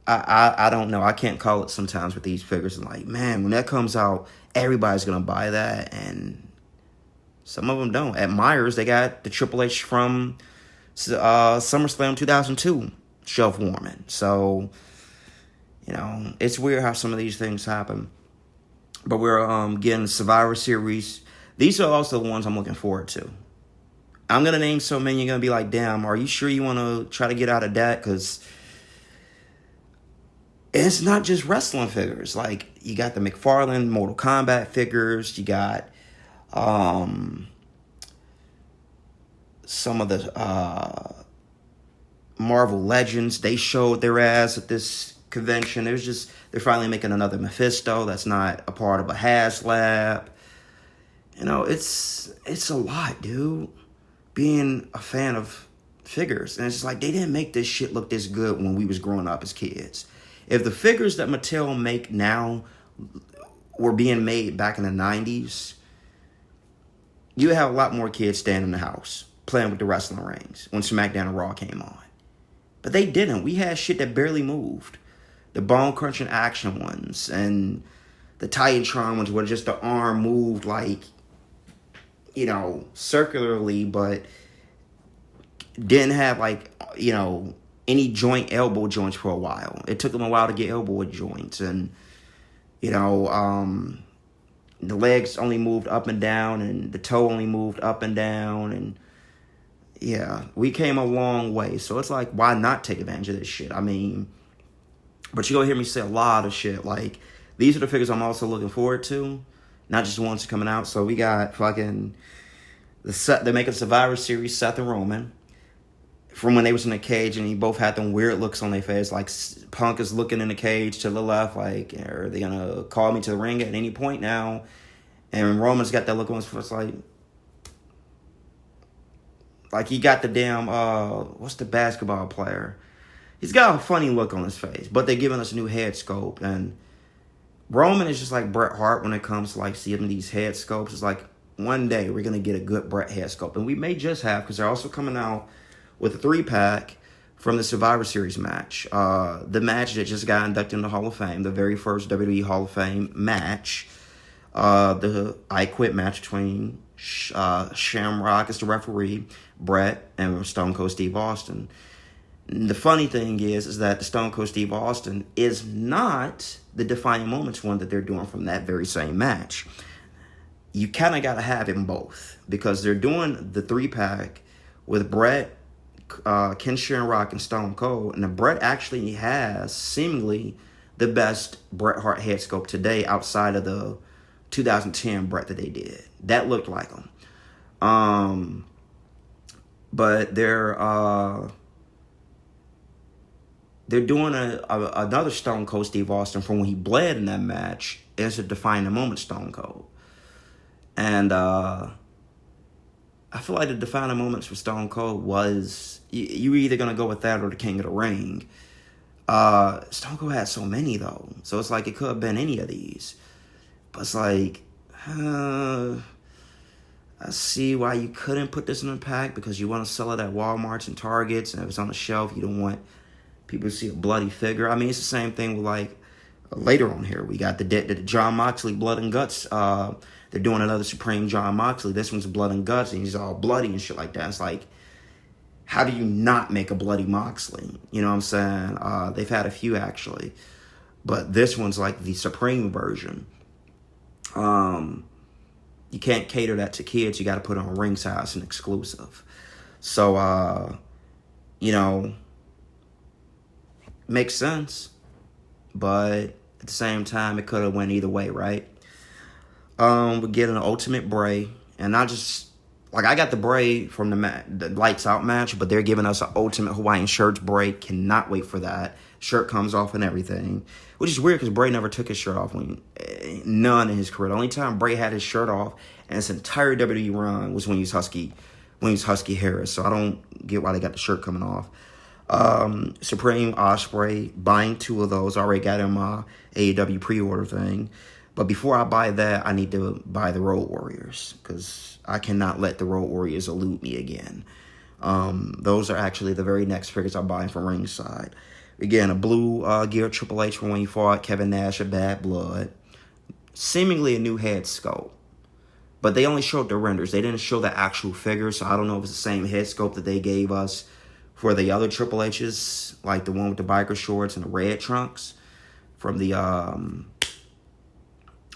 I don't know. I can't call it sometimes with these figures. I'm like, man, when that comes out, everybody's going to buy that. And some of them don't. At Myers, they got the Triple H from SummerSlam 2002 shelf warming. So, it's weird how some of these things happen. But we're getting Survivor Series. These are also the ones I'm looking forward to. I'm going to name so many, you're going to be like, damn, are you sure you want to try to get out of that? Because it's not just wrestling figures. Like, you got the McFarlane Mortal Kombat figures. You got some of the Marvel Legends. They showed their ass at this convention. They're finally making another Mephisto that's not a part of a HasLab. It's a lot, dude, being a fan of figures. And it's just like, they didn't make this shit look this good when we was growing up as kids. If the figures that Mattel make now were being made back in the 90s, you have a lot more kids standing in the house playing with the wrestling rings when SmackDown and Raw came on. But they didn't. We had shit that barely moved. The bone crunching action ones and the Titantron ones where just the arm moved like, you know, circularly, but didn't have like, you know, any elbow joints for a while. It took them a while to get elbow joints, and you know, the legs only moved up and down, and the toe only moved up and down, and yeah, we came a long way. So it's like, why not take advantage of this shit? I mean, but you're gonna hear me say a lot of shit. Like, these are the figures I'm also looking forward to, not just the ones coming out. So we got fucking they're making Survivor Series Seth and Roman from when they was in the cage, and he both had them weird looks on their face. Like, Punk is looking in the cage to the left, like, are they gonna call me to the ring at any point now? And Roman's got that look on his face, like he got the damn, what's the basketball player? He's got a funny look on his face, but they're giving us a new head sculpt. And Roman is just like Bret Hart when it comes to like seeing these head sculpts. It's like, one day we're going to get a good Bret head sculpt. And we may just have, because they're also coming out with a 3-pack from the Survivor Series match. The match that just got inducted in the Hall of Fame, the very first WWE Hall of Fame match. The I Quit match between Shamrock as the referee, Bret, and Stone Cold Steve Austin. The funny thing is that the Stone Cold Steve Austin is not the Defining Moments one that they're doing from that very same match. You kind of got to have them both, because they're doing the 3-pack with Bret, Ken Shamrock, and Stone Cold, and the Bret actually has seemingly the best Bret Hart head sculpt today outside of the 2010 Bret that they did. That looked like him. But they're doing another Stone Cold Steve Austin from when he bled in that match as a Defining Moment Stone Cold. And I feel like the Defining Moments for Stone Cold was, you were either going to go with that or the King of the Ring. Stone Cold had so many, though. So it's like it could have been any of these. But it's like, I see why you couldn't put this in a pack, because you want to sell it at Walmarts and Targets, and if it's on the shelf, you don't want people to see a bloody figure. I mean, it's the same thing with, like, later on here, we got the John Moxley Blood and Guts. They're doing another Supreme John Moxley. This one's Blood and Guts, and he's all bloody and shit like that. It's like, how do you not make a bloody Moxley? You know what I'm saying? They've had a few, actually. But this one's like the Supreme version. You can't cater that to kids. You got to put it on ringside as an exclusive. So, you know, makes sense. But at the same time, it could have went either way, right? We're getting an Ultimate Bray. And not just, like, I got the Bray from the Lights Out match, but they're giving us an Ultimate Hawaiian Shirts Bray. Cannot wait for that. Shirt comes off and everything. Which is weird, because Bray never took his shirt off. None in his career. The only time Bray had his shirt off and his entire WWE run was when he was Husky Harris. So I don't get why they got the shirt coming off. Supreme Ospreay, buying 2 of those. Already got in my AEW pre-order thing. But before I buy that, I need to buy the Road Warriors, because I cannot let the Road Warriors elude me again. Those are actually the very next figures I'm buying from ringside. Again, a blue gear Triple H from when he fought Kevin Nash at Bad Blood. Seemingly a new head sculpt. But they only showed the renders. They didn't show the actual figure, so I don't know if it's the same head sculpt that they gave us for the other Triple H's, like the one with the biker shorts and the red trunks from the, I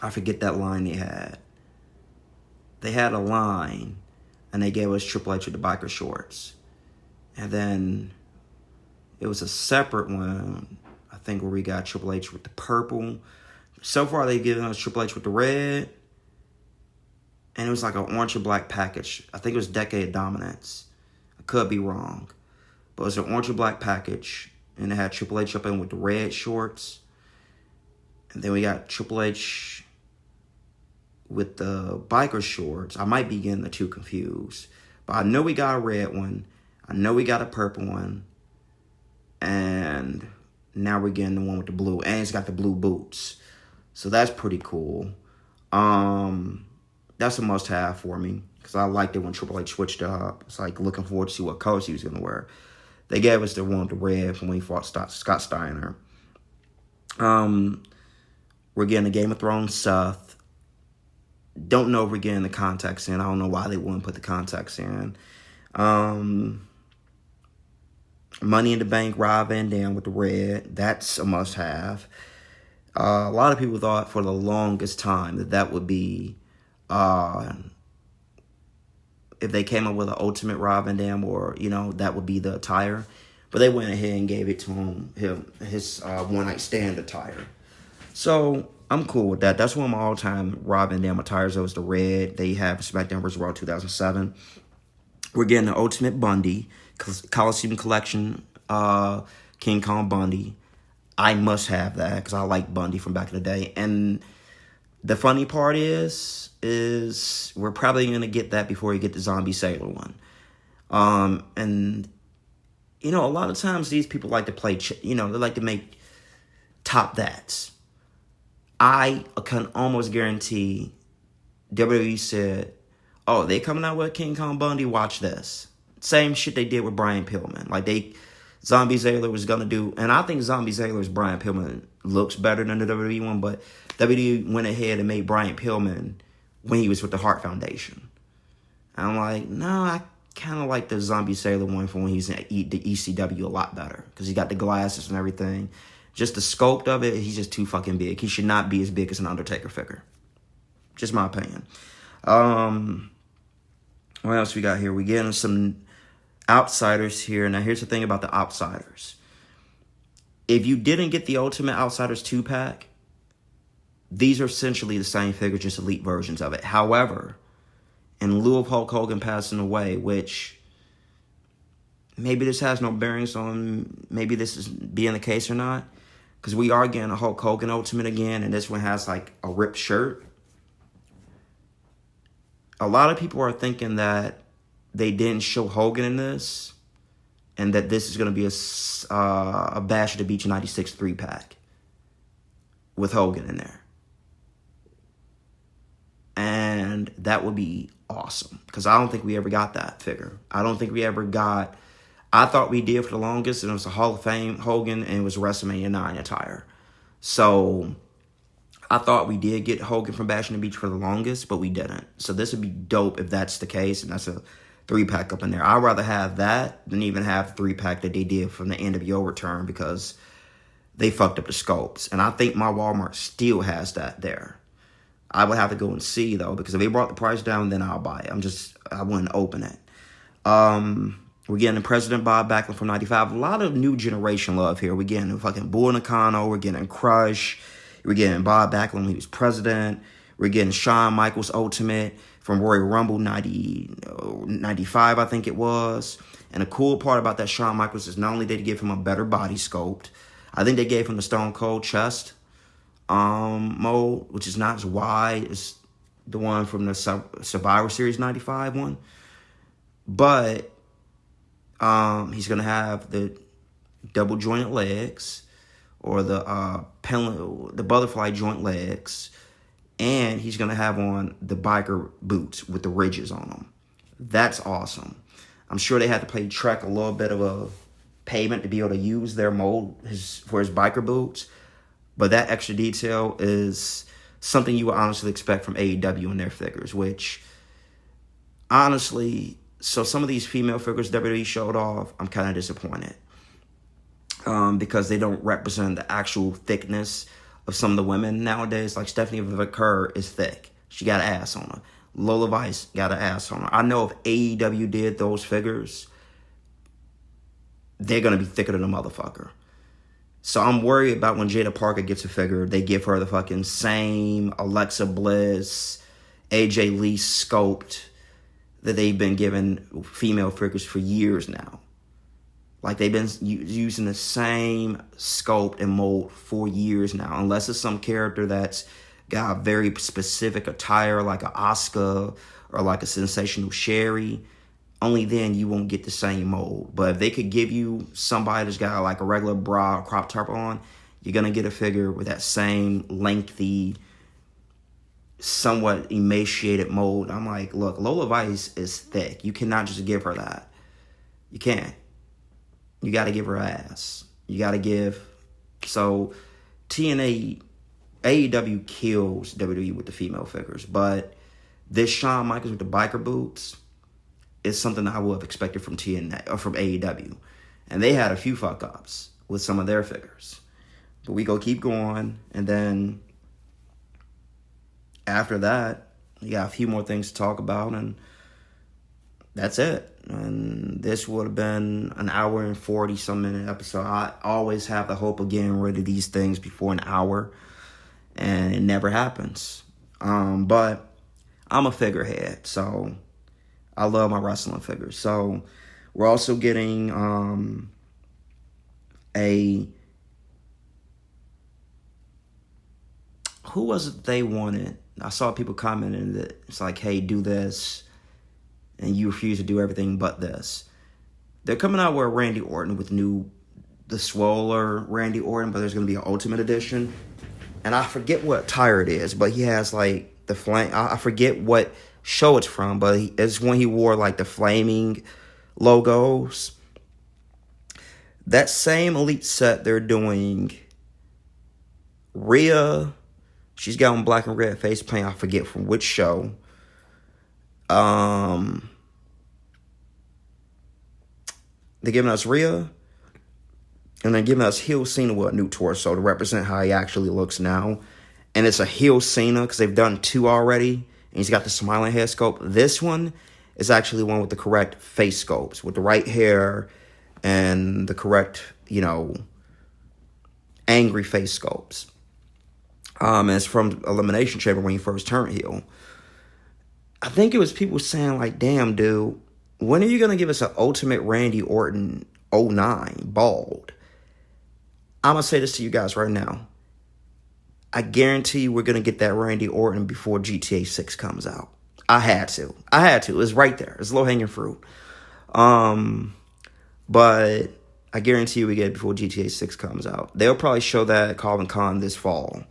forget that line they had. They had a line, and they gave us Triple H with the biker shorts. And then it was a separate one, I think, where we got Triple H with the purple. So far, they've given us Triple H with the red. And it was like an orange and black package. I think it was Decade Dominance. I could be wrong. But it was an orange and black package. And it had Triple H up in with the red shorts. And then we got Triple H with the biker shorts. I might be getting the two confused. But I know we got a red one. I know we got a purple one. And now we're getting the one with the blue. And it's got the blue boots. So that's pretty cool. That's a must-have for me. Because I liked it when Triple H switched up. It's like looking forward to see what colors he was going to wear. They gave us the one with the red from when he fought Scott Steiner. We're getting the Game of Thrones Seth. Don't know if we're getting the contacts in. I don't know why they wouldn't put the contacts in. Money in the Bank, Rob Van Dam with the red. That's a must-have. A lot of people thought for the longest time that would be, if they came up with an ultimate Rob Van Dam, or, that would be the attire. But they went ahead and gave it to his one-night stand attire. So I'm cool with that. That's one of my all-time Rob Van Dam attires. That was the red. They have SmackDown vs. Raw 2007. We're getting the Ultimate Bundy, Coliseum Collection, King Kong Bundy. I must have that because I like Bundy from back in the day. And the funny part is we're probably going to get that before we get the Zombie Sailor one. And, a lot of times these people like to play, they like to make top that's. I can almost guarantee WWE said, oh, they coming out with King Kong Bundy, watch this. Same shit they did with Brian Pillman. Like Zombie Sailor was going to do, and I think Zombie Sailor's Brian Pillman looks better than the WWE one, but WWE went ahead and made Brian Pillman when he was with the Hart Foundation. And I'm like, no, I kind of like the Zombie Sailor one from when he's in the ECW a lot better, because he got the glasses and everything. Just the sculpt of it, he's just too fucking big. He should not be as big as an Undertaker figure. Just my opinion. What else we got here? We getting some outsiders here. Now, here's the thing about the outsiders. If you didn't get the Ultimate Outsiders 2-pack, these are essentially the same figure, just elite versions of it. However, in lieu of Hulk Hogan passing away, which maybe this has no bearings on maybe this is being the case or not, because we are getting a Hulk Hogan Ultimate again, and this one has like a ripped shirt. A lot of people are thinking that they didn't show Hogan in this, and that this is going to be a Bash at the Beach 96 3-pack with Hogan in there. And that would be awesome, because I don't think we ever got that figure. I don't think we ever got... I thought we did for the longest, and it was a Hall of Fame Hogan, and it was WrestleMania 9 attire. So I thought we did get Hogan from Bash at the Beach for the longest, but we didn't. So this would be dope if that's the case, and that's a 3-pack up in there. I'd rather have that than even have the 3-pack that they did from the NWO return, because they fucked up the sculpts. And I think my Walmart still has that there. I would have to go and see, though, because if they brought the price down, then I'll buy it. I wouldn't open it. We're getting President Bob Backlund from 95. A lot of new generation love here. We're getting fucking Bull Nakano. We're getting Crush. We're getting Bob Backlund when he was president. We're getting Shawn Michaels Ultimate from Royal Rumble 95, I think it was. And the cool part about that Shawn Michaels is not only did they give him a better body sculpt, I think they gave him the Stone Cold chest mold, which is not as wide as the one from the Survivor Series 95 one. But he's going to have the double jointed legs, or the butterfly joint legs, and he's going to have on the biker boots with the ridges on them. That's awesome. I'm sure they had to pay Trek a little bit of a payment to be able to use their mold for his biker boots, but that extra detail is something you would honestly expect from AEW in their figures, which, honestly... So some of these female figures WWE showed off, I'm kind of disappointed. Because they don't represent the actual thickness of some of the women nowadays. Like Stephanie Vaquer is thick. She got an ass on her. Lola Vice got an ass on her. I know if AEW did those figures, they're going to be thicker than a motherfucker. So I'm worried about when Jada Parker gets a figure, they give her the fucking same Alexa Bliss, AJ Lee sculpt that they've been giving female figures for years now. Like, they've been using the same sculpt and mold for years now. Unless it's some character that's got a very specific attire, like an Asuka or like a Sensational Sherry, only then you won't get the same mold. But if they could give you somebody that's got like a regular bra or crop top on, you're going to get a figure with that same lengthy, somewhat emaciated mold. I'm like, look, Lola Vice is thick. You cannot just give her that. You can't. You got to give her ass. You got to give. So TNA AEW kills WWE with the female figures, but this Shawn Michaels with the biker boots is something I would have expected from TNA or from AEW. And they had a few fuck ups with some of their figures. But we go keep going, and then after that, we got a few more things to talk about, and that's it. And this would have been an hour and 40-some minute episode. I always have the hope of getting rid of these things before an hour, and it never happens. But I'm a figurehead, so I love my wrestling figures. So we're also getting who was it they wanted? I saw people commenting that it's like, hey, do this, and you refuse to do everything but this. They're coming out with Randy Orton with the swoller Randy Orton, but there's going to be an Ultimate Edition. And I forget what attire it is, but he has like the flame. I forget what show it's from, but it's when he wore like the flaming logos. That same Elite set, they're doing Rhea. She's got on black and red face paint. I forget from which show. They're giving us Rhea, and they're giving us heel Cena with a new torso to represent how he actually looks now. And it's a heel Cena because they've done 2 already, and he's got the smiling head sculpt. This one is actually one with the correct face sculpts, with the right hair and the correct, angry face sculpts. And it's from Elimination Chamber when he first turned heel. I think it was people saying like, damn, dude, when are you going to give us an Ultimate Randy Orton 09 bald? I'm going to say this to you guys right now. I guarantee you we're going to get that Randy Orton before GTA 6 comes out. I had to. It's right there. It's low-hanging fruit. But I guarantee you we get it before GTA 6 comes out. They'll probably show that at Comic Con this fall.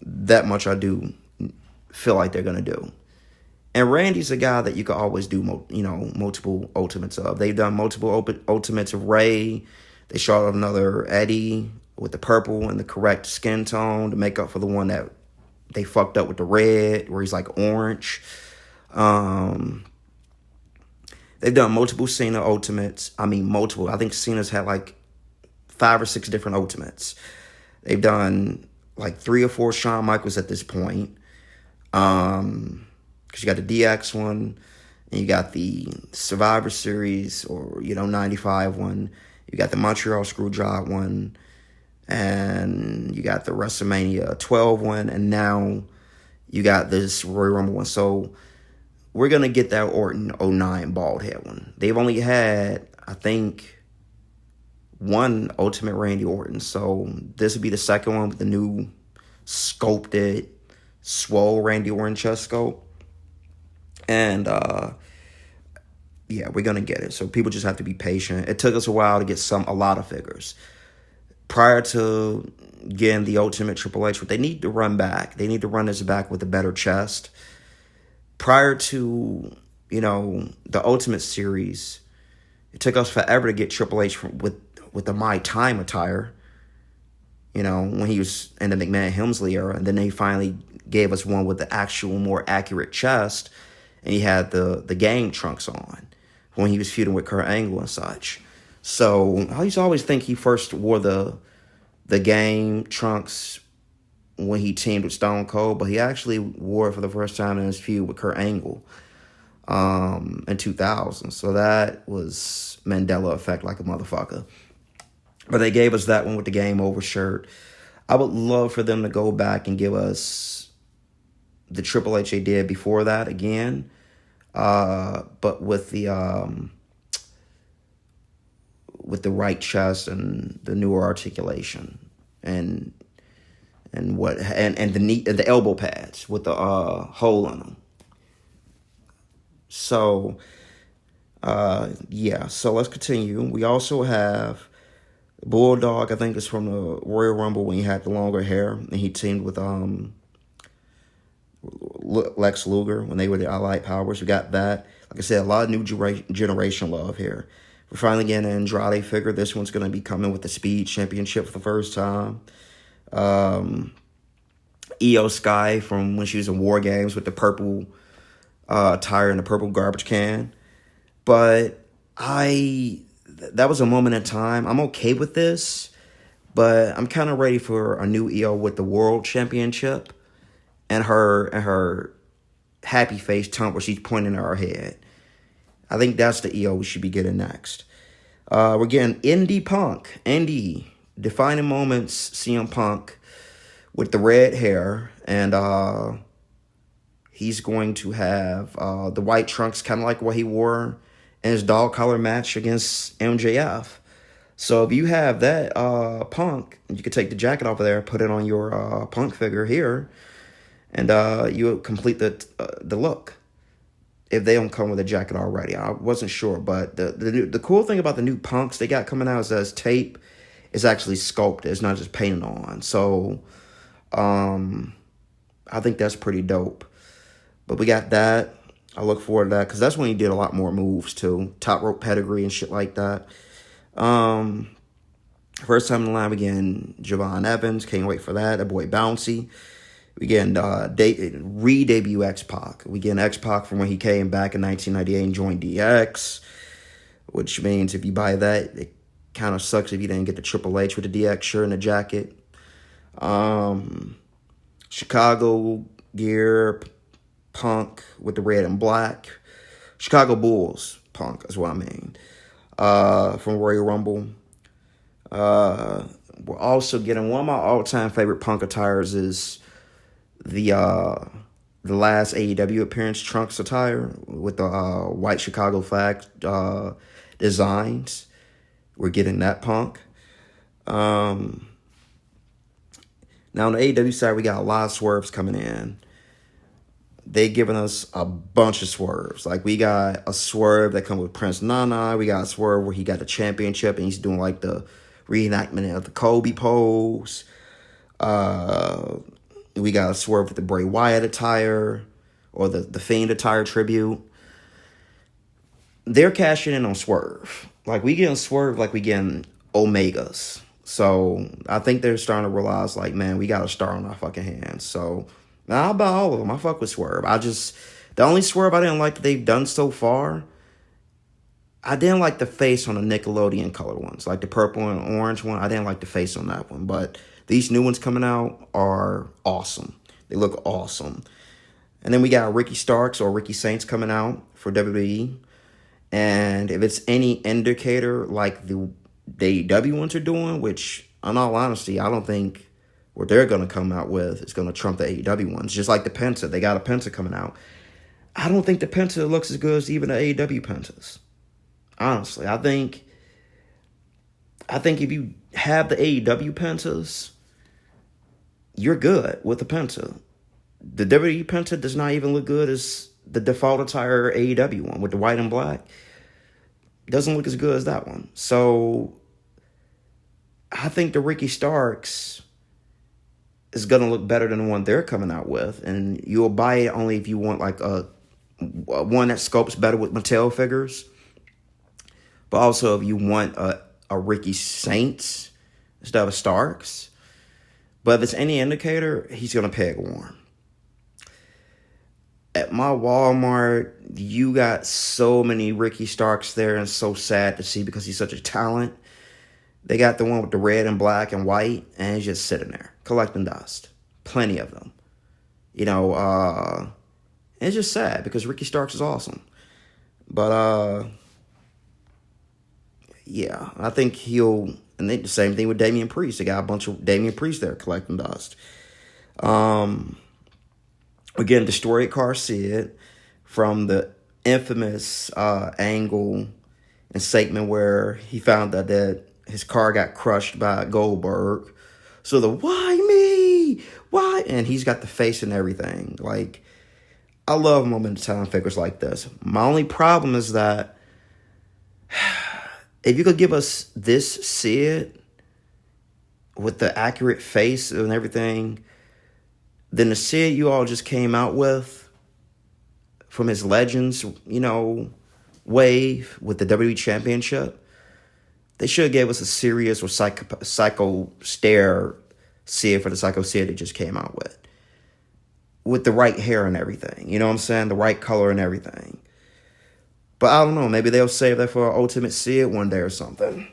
That much I do feel like they're going to do. And Randy's a guy that you could always do, multiple Ultimates of. They've done multiple Ultimates of Ray. They shot another Eddie with the purple and the correct skin tone to make up for the one that they fucked up with the red, where he's like orange. They've done multiple Cena Ultimates. Multiple. I think Cena's had like 5 or 6 different Ultimates. They've done like 3 or 4 Shawn Michaels at this point. Because you got the DX one, and you got the Survivor Series, or, 95 one. You got the Montreal Screwjob one, and you got the WrestleMania 12 one, and now you got this Royal Rumble one. So we're going to get that Orton 09 bald head one. They've only had, I think, 1 Ultimate Randy Orton. So this would be the second one with the new sculpted, swole Randy Orton chest sculpt. And, we're going to get it. So people just have to be patient. It took us a while to get a lot of figures. Prior to getting the Ultimate Triple H, what they need to run back. They need to run this back with a better chest. Prior to, the Ultimate Series, it took us forever to get Triple H with the My Time attire, when he was in the McMahon-Helmsley era. And then they finally gave us one with the actual, more accurate chest, and he had the gang trunks on when he was feuding with Kurt Angle and such. So I used to always think he first wore the gang trunks when he teamed with Stone Cold, but he actually wore it for the first time in his feud with Kurt Angle in 2000. So that was Mandela effect like a motherfucker. But they gave us that one with the Game Over shirt. I would love for them to go back and give us the Triple H they did before that again, but with the right chest and the newer articulation and the elbow pads with the hole in them. So so let's continue. We also have Bulldog. I think it's from the Royal Rumble when he had the longer hair, and he teamed with Lex Luger when they were the Allied Powers. We got that. Like I said, a lot of new generation love here. We're finally getting an Andrade figure. This one's going to be coming with the Speed Championship for the first time. Io Sky from when she was in War Games with the purple tire and the purple garbage can. But that was a moment in time. I'm okay with this, but I'm kind of ready for a new Io with the World Championship and her happy face taunt where she's pointing at her head. I think that's the Io we should be getting next. We're getting Indie Punk. Indie. Defining moments, CM Punk with the red hair. And he's going to have the white trunks, kind of like what he wore in his dog collar match against MJF. So if you have that Punk, you could take the jacket off of there, put it on your Punk figure here, and you complete the look. If they don't come with a jacket already, I wasn't sure, but the cool thing about the new Punks they got coming out is that his tape is actually sculpted; it's not just painted on. So, I think that's pretty dope. But we got that. I look forward to that because that's when he did a lot more moves too, top rope pedigree and shit like that. First time in the line, we getting Javon Evans. Can't wait for that. That boy Bouncy. We getting re-debut X-Pac. We getting X-Pac from when he came back in 1998 and joined DX, which means if you buy that, it kind of sucks if you didn't get the Triple H with the DX shirt and the jacket. Chicago gear Punk with the red and black. Chicago Bulls Punk is what I mean. From Royal Rumble. We're also getting one of my all-time favorite Punk attires is the last AEW appearance Trunks attire with the white Chicago flag designs. We're getting that Punk. Now on the AEW side, we got a lot of swerves coming in. They giving us a bunch of swerves. Like we got a swerve that comes with Prince Nana. We got a swerve where he got the championship and he's doing like the reenactment of the Kobe pose. We got a swerve with the Bray Wyatt attire or the Fiend attire tribute. They're cashing in on swerve. Like we getting swerve like we getting Omegas. So I think they're starting to realize like, man, we got a star on our fucking hands. So now I'll buy all of them. I fuck with swerve. The only swerve I didn't like that they've done so far, I didn't like the face on the Nickelodeon color ones, like the purple and orange one. I didn't like the face on that one, but these new ones coming out are awesome. They look awesome. And then we got Ricky Starks or Ricky Saints coming out for WWE. And if it's any indicator like the AEW ones are doing, which in all honesty, I don't think what they're going to come out with is going to trump the AEW ones. Just like the Penta. They got a Penta coming out. I don't think the Penta looks as good as even the AEW Pentas. Honestly, I think if you have the AEW Pentas, you're good with the Penta. The WWE Penta does not even look good as the default attire AEW one with the white and black. It doesn't look as good as that one. So I think the Ricky Starks is going to look better than the one they're coming out with. And you'll buy it only if you want like a one that sculpts better with Mattel figures. But also if you want a Ricky Saints instead of a Starks. But if it's any indicator, he's going to peg warm. At my Walmart, you got so many Ricky Starks there and so sad to see because he's such a talent. They got the one with the red and black and white and he's just sitting there collecting dust. Plenty of them. You know, it's just sad because Ricky Starks is awesome. But, yeah, I think he'll... And the same thing with Damian Priest. They got a bunch of Damian Priest there collecting dust. Again, Destroyed Car Sid from the infamous angle and segment where he found out that his car got crushed by Goldberg. So the, why me? Why? And he's got the face and everything. Like, I love moment in time figures like this. My only problem is that if you could give us this Sid with the accurate face and everything, then the Sid you all just came out with from his Legends, you know, wave with the WWE Championship, they should have gave us a serious or psycho stare Sid for the Psycho Sid they just came out with. with the right hair and everything. You know what I'm saying? The right color and everything. But I don't know. Maybe they'll save that for Ultimate Sid one day or something.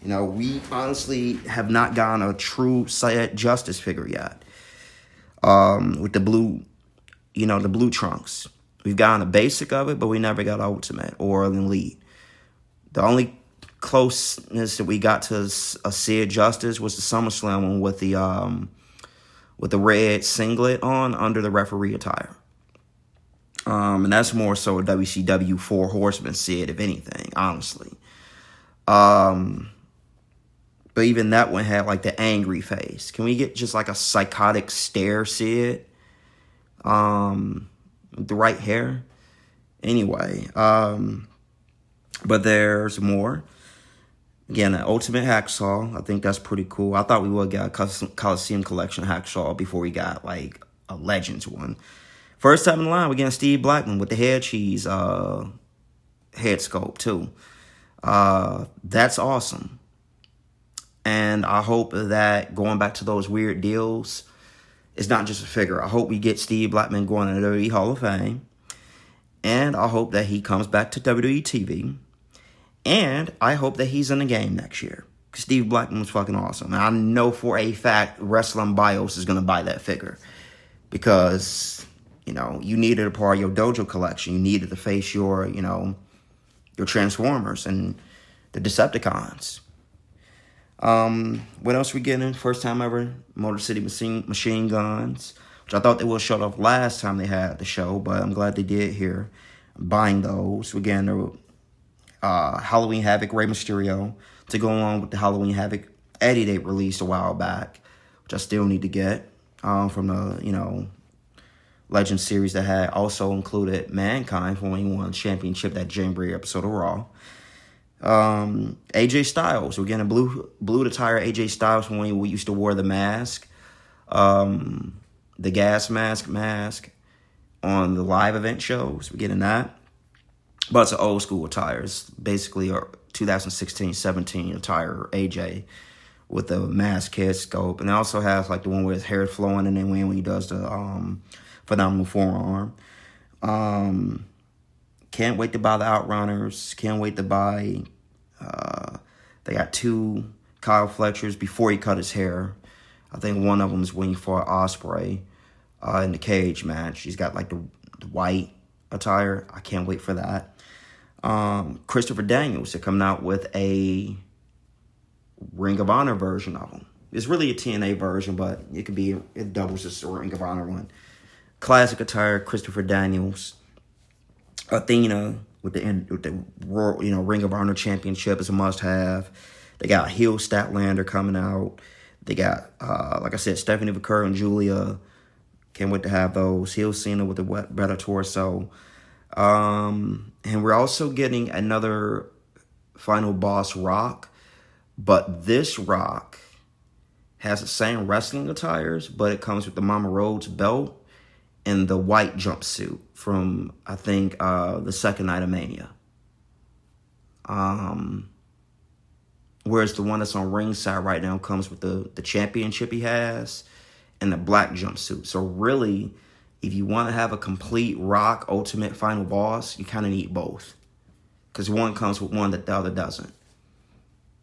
You know, we honestly have not gotten a true Sid Justice figure yet. With the blue, the blue trunks. We've gotten a basic of it, but we never got Ultimate or an Elite. The only closeness that we got to a Sid Justice was the SummerSlam one with the red singlet on under the referee attire. And that's more so a WCW 4 Horsemen Sid, if anything, honestly. But even that one had like the angry face. Can we get just like a psychotic stare Sid? With the right hair? Anyway, but there's more. Again, an Ultimate Hacksaw. I think that's pretty cool. I thought we would get a Coliseum Collection Hacksaw before we got like a Legends one. First time in line, we're getting Steve Blackman with the head cheese head sculpt too. That's awesome. And I hope that going back to those weird deals, it's not just a figure. I hope we get Steve Blackman going to the WWE Hall of Fame. And I hope that he comes back to WWE TV. And I hope that he's in the game next year. Because Steve Blackman was fucking awesome. And I know for a fact Wrestling Bios is going to buy that figure. Because, you needed a part of your dojo collection. You needed to face your Transformers and the Decepticons. What else we getting? First time ever, Motor City Machine Guns, which I thought they would have showed off last time they had the show, but I'm glad they did here. I'm buying those. We're getting the Halloween Havoc Rey Mysterio to go along with the Halloween Havoc Eddie they released a while back, which I still need to get from the, Legend series that had also included Mankind for when he won the championship, that Jamboree episode of Raw. AJ Styles. We're getting a blue attire AJ Styles from when we used to wear the mask. The gas mask on the live event shows. We're getting that. But it's an old school attire. It's basically a 2016-17 attire AJ with the mask head scope. And it also has like the one where his hair is flowing and then when he does the phenomenal forearm. Can't wait to buy the Outrunners. Can't wait to buy... they got 2 Kyle Fletchers before he cut his hair. I think one of them is waiting for Ospreay in the cage match. He's got like the white attire. I can't wait for that. Christopher Daniels, they're coming out with a Ring of Honor version of him. It's really a TNA version, but it doubles as a Ring of Honor one. Classic attire, Christopher Daniels. Athena with the Ring of Honor Championship is a must-have. They got Heel Statlander coming out. They got, like I said, Stephanie Vaquer and Julia. Can't wait to have those. Heel Cena with the better torso. And we're also getting another Final Boss Rock. But this Rock has the same wrestling attires, but it comes with the Mama Rhodes belt and the white jumpsuit from, I think, the second night of Mania. Whereas the one that's on ringside right now comes with the championship he has and the black jumpsuit. So really, if you want to have a complete Rock Ultimate Final Boss, you kind of need both. Because one comes with one that the other doesn't.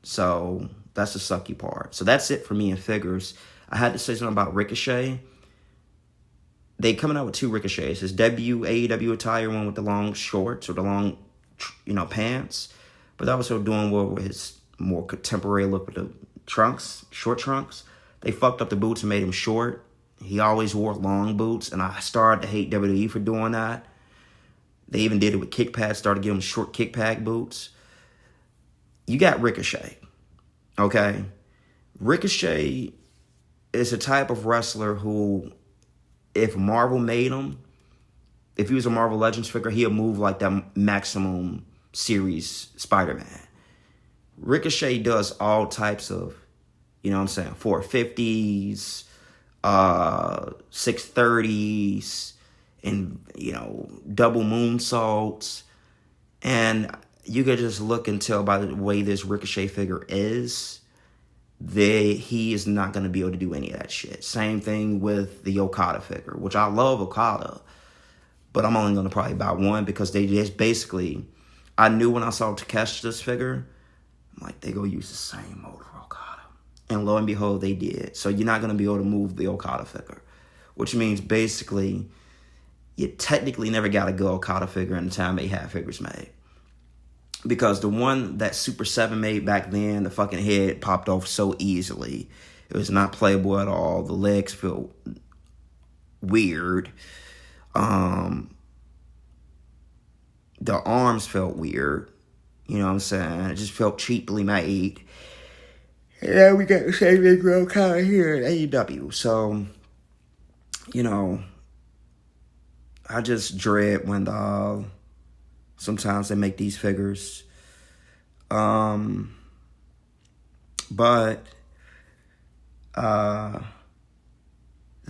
So that's the sucky part. So that's it for me in figures. I had to say something about Ricochet. They coming out with 2 Ricochets. His debut AEW attire, one with the long shorts or the long, pants. But they're also doing well with his more contemporary look with the trunks, short trunks. They fucked up the boots and made him short. He always wore long boots, and I started to hate WWE for doing that. They even did it with kick pads, started giving him short kick pad boots. You got Ricochet, okay? Ricochet is a type of wrestler who, if Marvel made him, if he was a Marvel Legends figure, he'll move like that Maximum Series Spider-Man. Ricochet does all types of, 450s, 630s, and, double moonsaults. And you could just look and tell by the way this Ricochet figure is he is not going to be able to do any of that shit. Same thing with the Okada figure, which I love Okada, but I'm only going to probably buy one because they just basically, I knew when I saw Takeshita's figure, I'm like, they going to use the same mold for Okada. And lo and behold, they did. So you're not going to be able to move the Okada figure, which means basically you technically never got a good Okada figure in the time they had figures made. Because the one that Super 7 made back then, the fucking head popped off so easily. It was not playable at all. The legs felt weird. The arms felt weird. You know what I'm saying? It just felt cheaply made. And now we got the same thing real kind of here at AEW. So, you know, I just dread when sometimes they make these figures. But the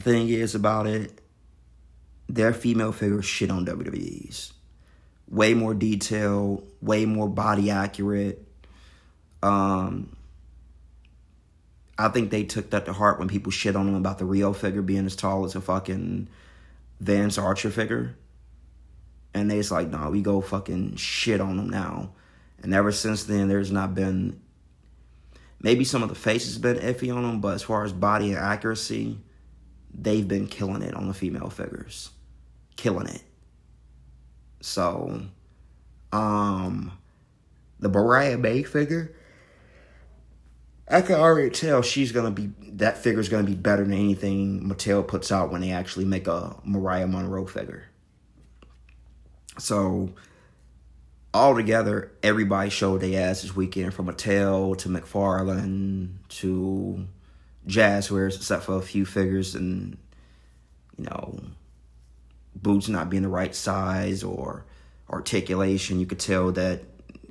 thing is about it, their female figures shit on WWE's. Way more detailed, way more body accurate. I think they took that to heart when people shit on them about the Rio figure being as tall as a fucking Vance Archer figure. And they's like, no, we go fucking shit on them now. And ever since then, there's not been... Maybe some of the faces have been iffy on them, but as far as body and accuracy, they've been killing it on the female figures. Killing it. So, the Mariah May figure, I can already tell that figure's gonna be better than anything Mattel puts out when they actually make a Mariah Monroe figure. So, altogether, everybody showed their ass this weekend, from Mattel to McFarlane to Jazzwares, except for a few figures and, you know, boots not being the right size or articulation. You could tell that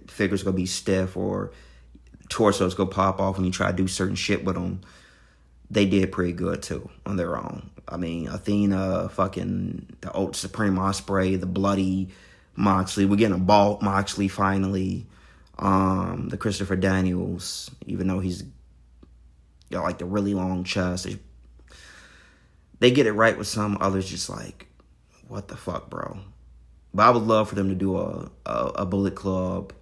figure's going to be stiff or torso's going to pop off when you try to do certain shit with them. They did pretty good, too, on their own. I mean, Athena, fucking the Old Supreme Osprey, the Bloody Moxley. We're getting a bald Moxley finally. The Christopher Daniels, even though he's got like the really long chest. They get it right with some, others just like, what the fuck, bro? But I would love for them to do a Bullet Club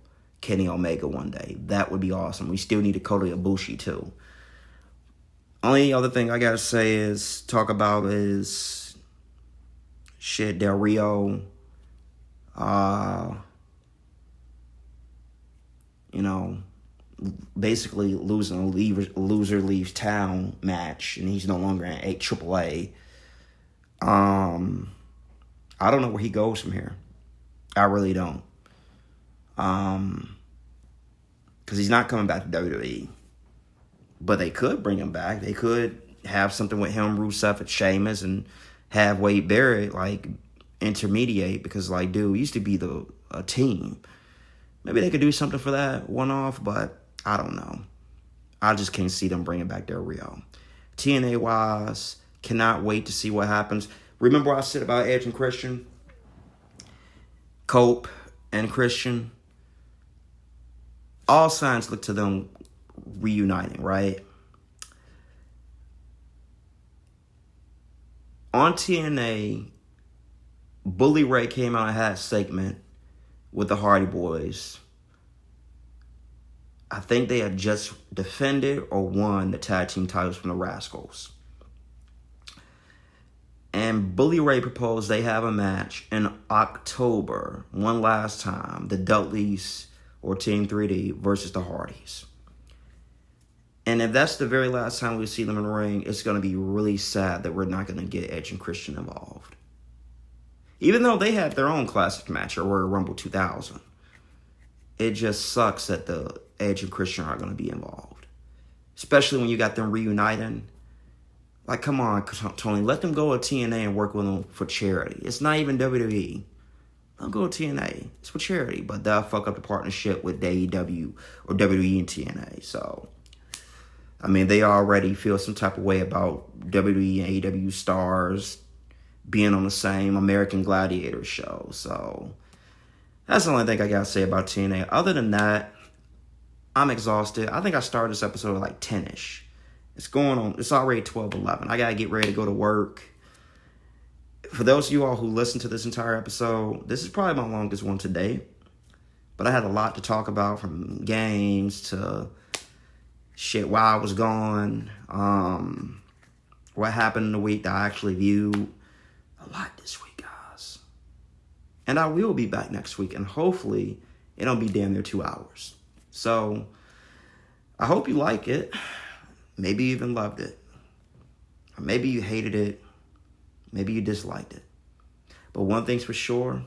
Kenny Omega one day. That would be awesome. We still need a Kota Ibushi too. Only other thing I gotta say is, talk about is shit, Del Rio. You know, basically losing a loser leaves town match, and he's no longer in AAA. I don't know where he goes from here. I really don't. Because he's not coming back to WWE. But they could bring him back. They could have something with him, Rusev, and Sheamus, and have Wade Barrett, like, intermediate. Because, like, dude, used to be a team. Maybe they could do something for that one-off, but I don't know. I just can't see them bringing back Del Rio. TNA-wise, cannot wait to see what happens. Remember what I said about Edge and Christian? Cope and Christian? All signs look to them reuniting, right? On TNA, Bully Ray came out and had a segment with the Hardy Boys. I think they had just defended or won the tag team titles from the Rascals. And Bully Ray proposed they have a match in October, one last time, the Dudleys or Team 3D versus the Hardys. And if that's the very last time we see them in the ring, it's going to be really sad that we're not going to get Edge and Christian involved. Even though they had their own classic match at Royal Rumble 2000. It just sucks that the Edge and Christian are going to be involved. Especially when you got them reuniting. Like, come on, Tony, let them go to TNA and work with them for charity. It's not even WWE. Let them go to TNA. It's for charity. But they'll fuck up the partnership with AEW or WWE and TNA. So, I mean, they already feel some type of way about WWE and AEW stars being on the same American Gladiator show. So, that's the only thing I got to say about TNA. Other than that, I'm exhausted. I think I started this episode at like 10-ish. It's going on. It's already 12:11. I got to get ready to go to work. For those of you all who listened to this entire episode, this is probably my longest one to date. But I had a lot to talk about, from games to shit while I was gone. What happened in the week that I actually viewed. A lot this week, guys. And I will be back next week. And hopefully it'll be damn near 2 hours. So I hope you like it. Maybe you even loved it. Or maybe you hated it. Maybe you disliked it. But one thing's for sure,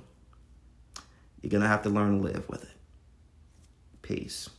you're going to have to learn to live with it. Peace.